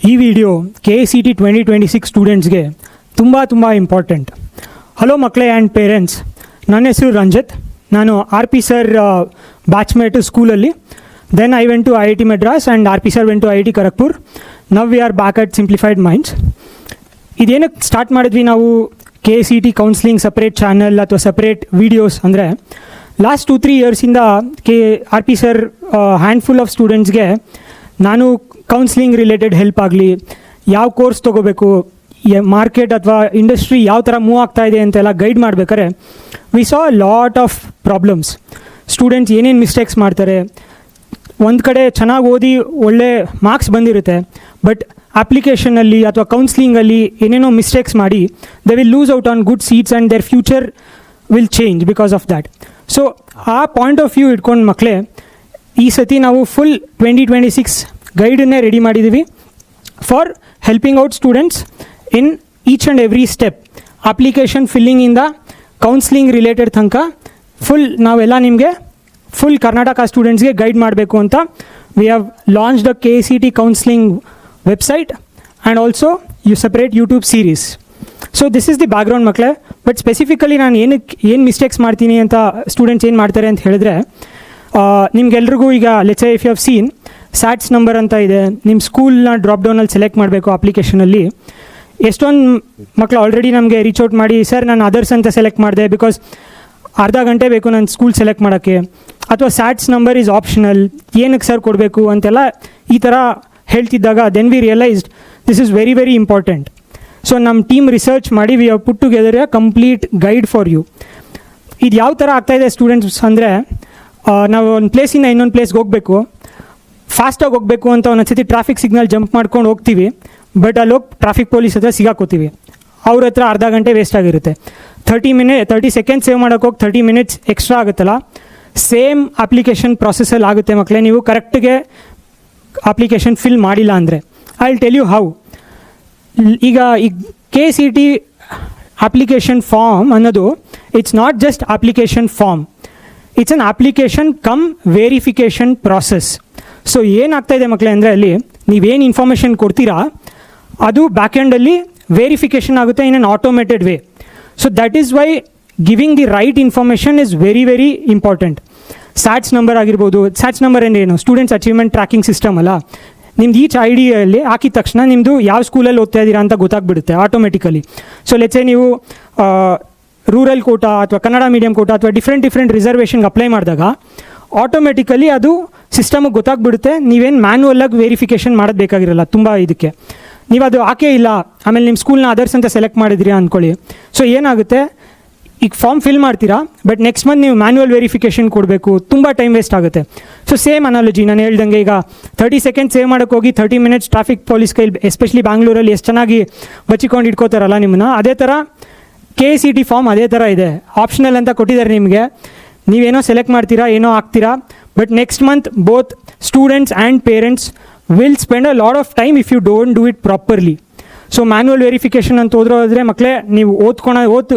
ಈ video KCET 2026 ಸ್ಟೂಡೆಂಟ್ಸ್ಗೆ ತುಂಬ ಇಂಪಾರ್ಟೆಂಟ್. ಹಲೋ ಮಕ್ಕಳೇ ಆ್ಯಂಡ್ ಪೇರೆಂಟ್ಸ್, ನನ್ನ ಹೆಸರು ರಂಜಿತ್. ನಾನು RP ಸರ್ ಬ್ಯಾಚ್ಮೇಟ್ ಸ್ಕೂಲಲ್ಲಿ. Then I went to IIT Madras and RP sir went to IIT Kharagpur. Now we are back at Simplified Minds. ಇದೇನಕ್ಕೆ start ಮಾಡಿದ್ವಿ ನಾವು KCET ಕೌನ್ಸ್ಲಿಂಗ್ ಸಪ್ರೇಟ್ ಚಾನಲ್ ಅಥವಾ separate videos ಅಂದರೆ, last 2-3 ಇಯರ್ಸಿಂದ RP sir handful of ಸ್ಟೂಡೆಂಟ್ಸ್ಗೆ ನಾನು counselling related help ಆಗಲಿ, ಯಾವ ಕೋರ್ಸ್ ತೊಗೋಬೇಕು, ಮಾರ್ಕೆಟ್ ಅಥವಾ ಇಂಡಸ್ಟ್ರಿ ಯಾವ ಥರ ಮೂವ್ ಆಗ್ತಾ ಇದೆ ಅಂತೆಲ್ಲ ಗೈಡ್ ಮಾಡಬೇಕಾದ್ರೆ we saw lot of problems. Students ಏನೇನು ಮಿಸ್ಟೇಕ್ಸ್ ಮಾಡ್ತಾರೆ. ಒಂದು ಕಡೆ ಚೆನ್ನಾಗಿ ಓದಿ ಒಳ್ಳೆ ಮಾರ್ಕ್ಸ್ ಬಂದಿರುತ್ತೆ, ಬಟ್ ಅಪ್ಲಿಕೇಶನಲ್ಲಿ ಅಥವಾ ಕೌನ್ಸ್ಲಿಂಗಲ್ಲಿ ಏನೇನೋ ಮಿಸ್ಟೇಕ್ಸ್ ಮಾಡಿ they will lose out on good seats and their future will change because of that. So ಆ ಪಾಯಿಂಟ್ ಆಫ್ ವ್ಯೂ ಇಟ್ಕೊಂಡು ಮಕ್ಕಳೇ ಈ ಸತಿ ನಾವು ಫುಲ್ 2026 ಗೈಡನ್ನೇ ರೆಡಿ ಮಾಡಿದ್ದೀವಿ for helping out students in each and every step. Application ಫಿಲ್ಲಿಂಗಿಂದ counselling related ತನಕ ಫುಲ್ ನಾವೆಲ್ಲ ನಿಮಗೆ ಫುಲ್ ಕರ್ನಾಟಕ ಸ್ಟೂಡೆಂಟ್ಸ್ಗೆ ಗೈಡ್ ಮಾಡಬೇಕು ಅಂತ we have launch the KCET counselling website and also separate YouTube series. So this is the background ಮಕ್ಕಳೇ. But specifically ನಾನು ಏನು ಮಿಸ್ಟೇಕ್ಸ್ ಮಾಡ್ತೀನಿ ಅಂತ ಸ್ಟೂಡೆಂಟ್ಸ್ ಏನು ಮಾಡ್ತಾರೆ ಅಂತ ಹೇಳಿದ್ರೆ, ನಿಮ್ಗೆಲ್ರಿಗೂ ಈಗ let's say if you have seen SATS number ಅಂತ ಇದೆ, ನಿಮ್ಮ ಸ್ಕೂಲ್ನ ಡ್ರಾಪ್ ಡೌನಲ್ಲಿ ಸೆಲೆಕ್ಟ್ ಮಾಡಬೇಕು ಅಪ್ಲಿಕೇಶನಲ್ಲಿ. ಎಷ್ಟೊಂದು ಮಕ್ಕಳು ಆಲ್ರೆಡಿ ನಮಗೆ ರೀಚ್ ಔಟ್ ಮಾಡಿ, ಸರ್ ನಾನು ಅದರ್ಸ್ ಅಂತ ಸೆಲೆಕ್ಟ್ ಮಾಡಿದೆ ಬಿಕಾಸ್ ಅರ್ಧ ಗಂಟೆ ಬೇಕು ನನ್ನ ಸ್ಕೂಲ್ ಸೆಲೆಕ್ಟ್ ಮಾಡೋಕ್ಕೆ, ಅಥವಾ ಸ್ಯಾಟ್ಸ್ ನಂಬರ್ ಈಸ್ ಆಪ್ಷನಲ್, ಏನಕ್ಕೆ ಸರ್ ಕೊಡಬೇಕು ಅಂತೆಲ್ಲ ಈ ಥರ ಹೇಳ್ತಿದ್ದಾಗ then we realised this is very important. So ನಮ್ಮ ಟೀಮ್ ರಿಸರ್ಚ್ ಮಾಡಿ we have put together a complete guide for you. ಇದು ಯಾವ ಥರ ಆಗ್ತಾಯಿದೆ ಸ್ಟೂಡೆಂಟ್ಸ್ ಅಂದರೆ, ನಾವು ಒಂದು ಪ್ಲೇಸಿಂದ ಇನ್ನೊಂದು ಪ್ಲೇಸ್ಗೆ ಹೋಗಬೇಕು, ಫಾಸ್ಟಾಗಿ ಹೋಗಬೇಕು ಅಂತ ಒಂದೊಂದು ಸತಿ ಟ್ರಾಫಿಕ್ ಸಿಗ್ನಲ್ ಜಂಪ್ ಮಾಡ್ಕೊಂಡು ಹೋಗ್ತೀವಿ, ಬಟ್ ಅಲ್ಲಿ ಹೋಗಿ ಟ್ರಾಫಿಕ್ ಪೊಲೀಸ್ ಹತ್ರ ಸಿಗಾಕೋತೀವಿ. ಅವ್ರ ಹತ್ರ ಅರ್ಧ ಗಂಟೆ ವೇಸ್ಟ್ ಆಗಿರುತ್ತೆ. 30 ಸೆಕೆಂಡ್ಸ್ ಸೇವ್ ಮಾಡೋಕ್ಕೆ ಹೋಗಿ 30 ಮಿನಿಟ್ಸ್ ಎಕ್ಸ್ಟ್ರಾ ಆಗುತ್ತಲ್ಲ. ಸೇಮ್ ಅಪ್ಲಿಕೇಶನ್ ಪ್ರಾಸೆಸಲ್ಲಿ ಆಗುತ್ತೆ ಮಕ್ಕಳೇ, ನೀವು ಕರೆಕ್ಟ್ಗೆ ಅಪ್ಲಿಕೇಶನ್ ಫಿಲ್ ಮಾಡಿಲ್ಲ ಅಂದರೆ. I will tell you how. ಈಗ KCET ಅಪ್ಲಿಕೇಶನ್ ಫಾರ್ಮ್ ಅನ್ನೋದು it's not just application form, it's an application cum verification process. So ಏನಾಗ್ತಾಯಿದೆ ಮಕ್ಕಳೇ ಅಂದರೆ, ಅಲ್ಲಿ ನೀವೇನು ಇನ್ಫಾರ್ಮೇಷನ್ ಕೊಡ್ತೀರಾ ಅದು ಬ್ಯಾಕ್ ಎಂಡಲ್ಲಿ ವೆರಿಫಿಕೇಷನ್ ಆಗುತ್ತೆ in an automated way. So that is why giving the right information is very important. SATS number ಆಗಿರ್ಬೋದು. ಸ್ಯಾಟ್ಸ್ ನಂಬರ್ ಏನು, ಸ್ಟೂಡೆಂಟ್ಸ್ ಅಚೀವ್ಮೆಂಟ್ ಟ್ರ್ಯಾಕಿಂಗ್ ಸಿಸ್ಟಮ್ ಅಲ್ಲ. ನಿಮ್ದು ಈಚ್ ID ಹಾಕಿದ ತಕ್ಷಣ ನಿಮ್ಮದು ಯಾವ ಸ್ಕೂಲಲ್ಲಿ ಓದ್ತಾ ಇದ್ದೀರಾ ಅಂತ ಗೊತ್ತಾಗ್ಬಿಡುತ್ತೆ ಆಟೋಮೆಟಿಕಲಿ. ಸೊ ಲೆಟ್ಸೆ ನೀವು ರೂರಲ್ ಕೋಟಾ ಅಥವಾ ಕನ್ನಡ ಮೀಡಿಯಂ ಕೋಟಾ ಅಥವಾ ಡಿಫ್ರೆಂಟ್ ರಿಸರ್ವೇಷನ್ಗೆ ಅಪ್ಲೈ ಮಾಡಿದಾಗ ಆಟೋಮೆಟಿಕಲಿ ಅದು ಸಿಸ್ಟಮಿಗೆ ಗೊತ್ತಾಗ್ಬಿಡುತ್ತೆ. ನೀವೇನು ಮ್ಯಾನ್ಯುವಲ್ಲಾಗಿ ವೆರಿಫಿಕೇಷನ್ ಮಾಡೋದು ಬೇಕಾಗಿರಲ್ಲ ತುಂಬ ಇದಕ್ಕೆ. ನೀವು ಅದು ಹಾಕೇ ಇಲ್ಲ, ಆಮೇಲೆ ನಿಮ್ಮ ಸ್ಕೂಲ್ನ ಅದರ್ಸ್ ಅಂತ ಸೆಲೆಕ್ಟ್ ಮಾಡಿದಿರಿ ಅಂದ್ಕೊಳ್ಳಿ. ಸೊ ಏನಾಗುತ್ತೆ, ಈಗ ಫಾರ್ಮ್ ಫಿಲ್ ಮಾಡ್ತೀರಾ, ಬಟ್ ನೆಕ್ಸ್ಟ್ ಮಂತ್ ನೀವು ಮ್ಯಾನ್ಯುವಲ್ ವೆರಿಫಿಕೇಷನ್ ಕೊಡಬೇಕು, ತುಂಬ ಟೈಮ್ ವೇಸ್ಟ್ ಆಗುತ್ತೆ. ಸೊ ಸೇಮ್ ಅನಾಲಜಿ ನಾನು ಹೇಳ್ದಂಗೆ, ಈಗ 30 ಸೆಕೆಂಡ್ಸ್ ಸೇವ್ ಮಾಡೋಕ್ಕೆ ಹೋಗಿ 30 ಮಿನಿಟ್ಸ್ ಟ್ರಾಫಿಕ್ ಪೊಲೀಸ್ ಕೈಲಿ, ಎಸ್ಪೆಷಲಿ ಬ್ಯಾಂಗ್ಳೂರಲ್ಲಿ ಎಷ್ಟು ಚೆನ್ನಾಗಿ ಬಚ್ಚಿಕೊಂಡು ಇಟ್ಕೋತಾರಲ್ಲ ನಿಮ್ಮನ್ನ, ಅದೇ ಥರ KCET ಫಾರ್ಮ್ ಅದೇ ಥರ ಇದೆ. ಆಪ್ಷನಲ್ ಅಂತ ಕೊಟ್ಟಿದ್ದಾರೆ ನಿಮಗೆ, ನೀವೇನೋ ಸೆಲೆಕ್ಟ್ ಮಾಡ್ತೀರಾ, ಏನೋ ಹಾಕ್ತೀರಾ, but next month both students and parents will spend a lot of time if you don't do it properly. So manual verification ಅಂತ ಹೋದ್ರೆ ಮಕ್ಕಳೇ, ನೀವು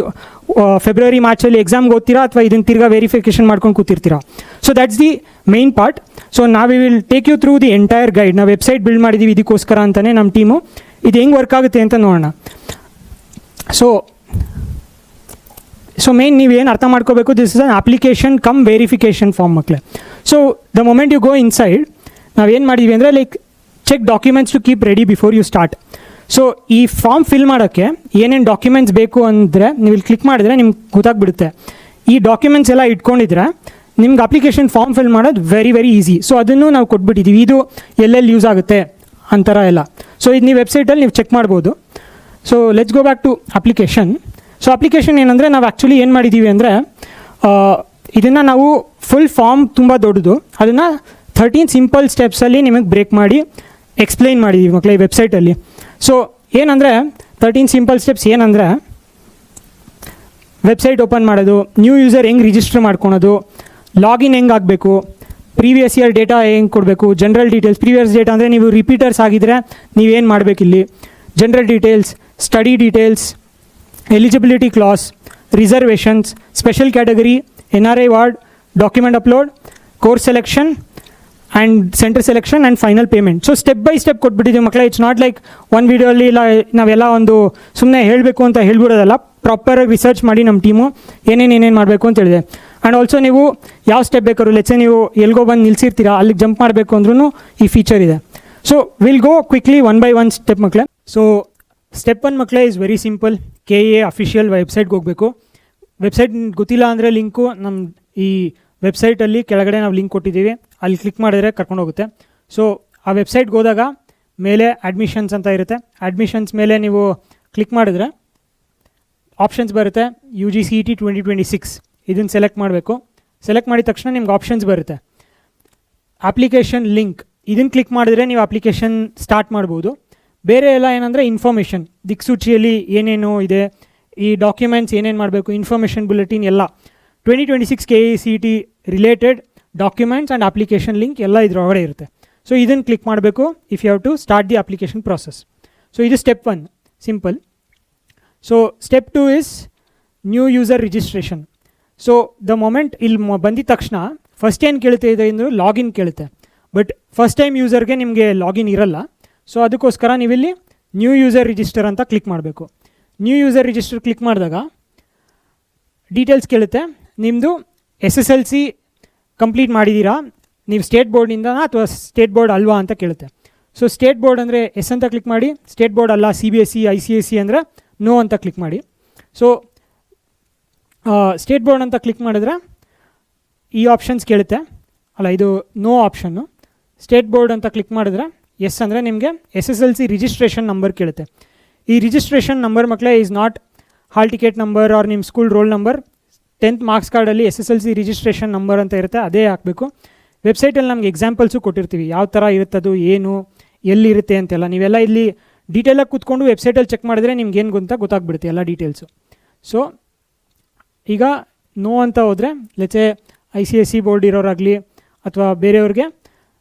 ಫೆಬ್ರವರಿ ಮಾರ್ಚಲ್ಲಿ ಎಕ್ಸಾಮ್ಗೆ ಓದ್ತೀರಾ ಅಥವಾ ಇದನ್ನು ತಿರ್ಗಾ ವೆರಿಫಿಕೇಷನ್ ಮಾಡ್ಕೊಂಡು ಕೂತಿರ್ತೀರಾ. So that's the main part. So ನಾವು will take you through the entire guide. ನಾವು ವೆಬ್ಸೈಟ್ ಬಿಲ್ಡ್ ಮಾಡಿದ್ದೀವಿ ಇದಕ್ಕೋಸ್ಕರ ಅಂತಲೇ ನಮ್ಮ ಟೀಮು. ಇದು ಹೆಂಗೆ ವರ್ಕ್ ಆಗುತ್ತೆ ಅಂತ ನೋಡೋಣ. ಸೊ ಮೇನ್ ನೀವೇನು ಅರ್ಥ ಮಾಡ್ಕೋಬೇಕು, this is an application cum verification form ಮಕ್ಕಳೇ. So the moment you go inside, ನಾವೇನು ಮಾಡಿದ್ವಿ ಅಂದರೆ, like check documents to keep ready before you start. So ಈ ಫಾರ್ಮ್ ಫಿಲ್ ಮಾಡೋಕ್ಕೆ ಏನೇನು ಡಾಕ್ಯುಮೆಂಟ್ಸ್ ಬೇಕು ಅಂದರೆ, ನೀವು ಇಲ್ಲಿ ಕ್ಲಿಕ್ ಮಾಡಿದ್ರೆ ನಿಮ್ಗೆ ಗೊತ್ತಾಗ್ಬಿಡುತ್ತೆ. ಈ ಡಾಕ್ಯುಮೆಂಟ್ಸ್ ಎಲ್ಲ ಇಟ್ಕೊಂಡಿದ್ರೆ ನಿಮ್ಗೆ ಅಪ್ಲಿಕೇಶನ್ ಫಾರ್ಮ್ ಫಿಲ್ ಮಾಡೋದು ವೆರಿ ಈಸಿ. ಸೊ ಅದನ್ನು ನಾವು ಕೊಟ್ಬಿಟ್ಟಿದ್ದೀವಿ, ಇದು ಎಲ್ಲೆಲ್ಲಿ ಯೂಸ್ ಆಗುತ್ತೆ ಅಂತರ ಎಲ್ಲ. ಸೊ ಇದು ನೀವು ವೆಬ್ಸೈಟಲ್ಲಿ ನೀವು ಚೆಕ್ ಮಾಡ್ಬೋದು. So let's go back to application. So application ಏನಂದರೆ, ನಾವು ಆ್ಯಕ್ಚುಲಿ ಏನು ಮಾಡಿದ್ದೀವಿ ಅಂದರೆ, ಇದನ್ನು ನಾವು ಫುಲ್ ಫಾರ್ಮ್ ತುಂಬ ದೊಡ್ಡದು, ಅದನ್ನು 13 ಸಿಂಪಲ್ ಸ್ಟೆಪ್ಸಲ್ಲಿ ನಿಮಗೆ ಬ್ರೇಕ್ ಮಾಡಿ ಎಕ್ಸ್ಪ್ಲೈನ್ ಮಾಡಿದ್ದೀವಿ ಮಕ್ಕಳೇ ಈ ವೆಬ್ಸೈಟಲ್ಲಿ. ಸೊ ಏನಂದರೆ 13 ಸಿಂಪಲ್ ಸ್ಟೆಪ್ಸ್ ಏನಂದರೆ, ವೆಬ್ಸೈಟ್ ಓಪನ್ ಮಾಡೋದು, ನ್ಯೂ ಯೂಸರ್ ಹೆಂಗೆ ರಿಜಿಸ್ಟರ್ ಮಾಡ್ಕೊಳೋದು, ಲಾಗಿನ್ ಹೆಂಗೆ ಆಗಬೇಕು, ಪ್ರೀವಿಯಸ್ ಇಯರ್ ಡೇಟಾ ಹೆಂಗೆ ಕೊಡಬೇಕು, ಜನರಲ್ ಡೀಟೇಲ್ಸ್. ಪ್ರೀವಿಯಸ್ ಡೇಟಾ ಅಂದರೆ ನೀವು ರಿಪೀಟರ್ಸ್ ಆಗಿದ್ದರೆ ನೀವೇನು ಮಾಡಬೇಕಿಲ್ಲಿ, general details, study details, eligibility clause, reservations, special category, NRI ward, document upload, course selection and centre selection and final payment. So step by step ಕೊಟ್ಬಿಟ್ಟಿದ್ದೀವಿ ಮಕ್ಕಳೇ. It's not like ಒಂದು ವೀಡಿಯೋಲಿ ಇಲ್ಲ ನಾವೆಲ್ಲ ಒಂದು ಸುಮ್ಮನೆ ಹೇಳಬೇಕು ಅಂತ ಹೇಳ್ಬಿಡೋದಲ್ಲ. ಪ್ರಾಪರಾಗಿ ರಿಸರ್ಚ್ ಮಾಡಿ ನಮ್ಮ ಟೀಮು ಏನೇನು ಮಾಡಬೇಕು ಅಂತ ಹೇಳಿದೆ. ಆ್ಯಂಡ್ ಆಲ್ಸೋ ನೀವು ಯಾವ ಸ್ಟೆಪ್ ಬೇಕಾದ್ರು ಲೆಟ್ಸೆ ನೀವು ಎಲ್ಗೋ ಬಂದು ನಿಲ್ಸಿರ್ತೀರಾ, ಅಲ್ಲಿಗೆ ಜಂಪ್ ಮಾಡಬೇಕು ಅಂದ್ರೂ ಈ ಫೀಚರ್ ಇದೆ. So will go quickly one by one step ಮಕ್ಕಳೇ. ಸೊ ಸ್ಟೆಪ್ 1 ಮಕ್ಕಳೇ is very simple. KEA official ವೆಬ್ಸೈಟ್ಗೆ ಹೋಗಬೇಕು. ವೆಬ್ಸೈಟ್ ಗೊತ್ತಿಲ್ಲ ಅಂದರೆ ಲಿಂಕು ನಮ್ಮ ಈ ವೆಬ್ಸೈಟಲ್ಲಿ ಕೆಳಗಡೆ ನಾವು ಲಿಂಕ್ ಕೊಟ್ಟಿದ್ದೀವಿ, ಅಲ್ಲಿ ಕ್ಲಿಕ್ ಮಾಡಿದ್ರೆ ಕರ್ಕೊಂಡು ಹೋಗುತ್ತೆ. ಸೊ ಆ ವೆಬ್ಸೈಟ್ಗೆ ಹೋದಾಗ ಮೇಲೆ ಅಡ್ಮಿಷನ್ಸ್ ಅಂತ ಇರುತ್ತೆ. ಅಡ್ಮಿಷನ್ಸ್ ಮೇಲೆ ನೀವು ಕ್ಲಿಕ್ ಮಾಡಿದ್ರೆ ಆಪ್ಷನ್ಸ್ ಬರುತ್ತೆ. UGCET 2026 ಇದನ್ನು ಸೆಲೆಕ್ಟ್ ಮಾಡಬೇಕು. ಸೆಲೆಕ್ಟ್ ಮಾಡಿದ ತಕ್ಷಣ ನಿಮ್ಗೆ ಆಪ್ಷನ್ಸ್ ಬರುತ್ತೆ. ಅಪ್ಲಿಕೇಶನ್ ಲಿಂಕ್ ಇದನ್ನು ಕ್ಲಿಕ್ ಮಾಡಿದ್ರೆ ನೀವು ಅಪ್ಲಿಕೇಶನ್ ಸ್ಟಾರ್ಟ್ ಮಾಡ್ಬೋದು. ಬೇರೆ ಎಲ್ಲ ಏನಂದರೆ ಇನ್ಫಾರ್ಮೇಷನ್, ದಿಕ್ಸೂಚಿಯಲ್ಲಿ ಏನೇನು ಇದೆ, ಈ ಡಾಕ್ಯುಮೆಂಟ್ಸ್ ಏನೇನು ಮಾಡಬೇಕು, ಇನ್ಫಾರ್ಮೇಷನ್ ಬುಲೆಟಿನ್ ಎಲ್ಲ 2026 KECET related documents and application link ಎಲ್ಲ ಇದರೊಳಗಡೆ ಇರುತ್ತೆ. ಸೊ ಇದನ್ನು ಕ್ಲಿಕ್ ಮಾಡಬೇಕು if you have to start the application process. So ಇದು step 1 simple. So step 2 is new user registration. So the moment ಇಲ್ಲಿ ಬಂದಿದ ತಕ್ಷಣ ಫಸ್ಟ್ ಏನು ಕೇಳುತ್ತೆ ಇದೆ ಅಂದರೆ ಲಾಗಿನ್ ಕೇಳುತ್ತೆ. ಬಟ್ ಫಸ್ಟ್ ಟೈಮ್ ಯೂಸರ್ಗೆ ನಿಮಗೆ ಲಾಗಿನ್ ಇರಲ್ಲ. ಸೊ ಅದಕ್ಕೋಸ್ಕರ ನೀವಿಲ್ಲಿ ನ್ಯೂ ಯೂಸರ್ ರಿಜಿಸ್ಟರ್ ಅಂತ ಕ್ಲಿಕ್ ಮಾಡಬೇಕು. ನ್ಯೂ ಯೂಸರ್ ರಿಜಿಸ್ಟರ್ ಕ್ಲಿಕ್ ಮಾಡಿದಾಗ ಡೀಟೇಲ್ಸ್ ಕೇಳುತ್ತೆ. ನಿಮ್ಮದು SSLC ಕಂಪ್ಲೀಟ್ ಮಾಡಿದ್ದೀರಾ, ನೀವು ಸ್ಟೇಟ್ ಬೋರ್ಡಿಂದ ಅಥವಾ ಸ್ಟೇಟ್ ಬೋರ್ಡ್ ಅಲ್ವಾ ಅಂತ ಕೇಳುತ್ತೆ. ಸೊ ಸ್ಟೇಟ್ ಬೋರ್ಡ್ ಅಂದರೆ ಎಸ್ ಅಂತ ಕ್ಲಿಕ್ ಮಾಡಿ, ಸ್ಟೇಟ್ ಬೋರ್ಡ್ ಅಲ್ಲ CBSE ICSE ಅಂದರೆ ನೋ ಅಂತ ಕ್ಲಿಕ್ ಮಾಡಿ. ಸೊ ಸ್ಟೇಟ್ ಬೋರ್ಡ್ ಅಂತ ಕ್ಲಿಕ್ ಮಾಡಿದ್ರೆ ಈ ಆಪ್ಷನ್ಸ್ ಕೇಳುತ್ತೆ, ಅಲ್ಲ ಇದು ನೋ ಆಪ್ಷನ್ನು. ಸ್ಟೇಟ್ ಬೋರ್ಡ್ ಅಂತ ಕ್ಲಿಕ್ ಮಾಡಿದ್ರೆ ಎಸ್ ಅಂದರೆ ನಿಮಗೆ SSLC ರಿಜಿಸ್ಟ್ರೇಷನ್ ನಂಬರ್ ಕೇಳುತ್ತೆ. ಈ ರಿಜಿಸ್ಟ್ರೇಷನ್ ನಂಬರ್ ಮಕ್ಕಳೇ is not hall ticket number or ನಿಮ್ಮ school roll number. 10th marks ಕಾರ್ಡಲ್ಲಿ SSLC ರಿಜಿಸ್ಟ್ರೇಷನ್ ನಂಬರ್ ಅಂತ ಇರುತ್ತೆ, ಅದೇ ಹಾಕಬೇಕು. ವೆಬ್ಸೈಟಲ್ಲಿ ನಮಗೆ ಎಕ್ಸಾಂಪಲ್ಸು ಕೊಟ್ಟಿರ್ತೀವಿ, ಯಾವ ಥರ ಇರುತ್ತದು, ಏನು ಎಲ್ಲಿರುತ್ತೆ ಅಂತೆಲ್ಲ. ನೀವೆಲ್ಲ ಇಲ್ಲಿ ಡೀಟೇಲಾಗಿ ಕೂತ್ಕೊಂಡು ವೆಬ್ಸೈಟಲ್ಲಿ ಚೆಕ್ ಮಾಡಿದ್ರೆ ನಿಮ್ಗೆ ಏನು ಗೊತ್ತಾಗ್ಬಿಡುತ್ತೆ ಎಲ್ಲ ಡೀಟೇಲ್ಸು. ಸೊ ಈಗ ನೋ ಅಂತ ಹೋದರೆ ಲೆಟ್ಸೆ ICSE ಬೋರ್ಡ್ ಇರೋರಾಗಲಿ ಅಥವಾ ಬೇರೆಯವ್ರಿಗೆ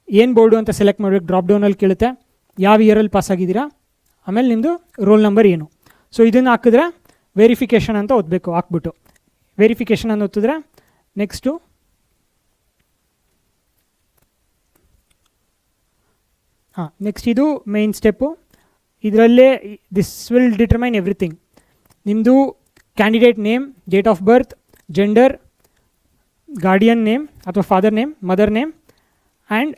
ಏನು ಬೋರ್ಡು ಅಂತ ಸೆಲೆಕ್ಟ್ ಮಾಡಬೇಕು. ಡ್ರಾಪ್ ಡೌನಲ್ಲಿ ಕೇಳುತ್ತೆ ಯಾವ ಇಯರಲ್ಲಿ ಪಾಸ್ ಆಗಿದ್ದೀರಾ, ಆಮೇಲೆ ನಿಮ್ಮದು ರೋಲ್ ನಂಬರ್ ಏನು. ಸೊ ಇದನ್ನು ಹಾಕಿದ್ರೆ ವೆರಿಫಿಕೇಷನ್ ಅಂತ ಓದಬೇಕು. ಹಾಕ್ಬಿಟ್ಟು ವೆರಿಫಿಕೇಷನ್ ಅಂತ ಓದಿದ್ರೆ ನೆಕ್ಸ್ಟು ನೆಕ್ಸ್ಟ್ ಇದು ಮೇನ್ ಸ್ಟೆಪ್ಪು. ಇದರಲ್ಲೇ ದಿಸ್ ವಿಲ್ ಡಿಟರ್ಮೈನ್ ಎವ್ರಿಥಿಂಗ್. ನಿಮ್ಮದು candidate name, date of birth, gender, guardian name ಅಥವಾ father name, mother name and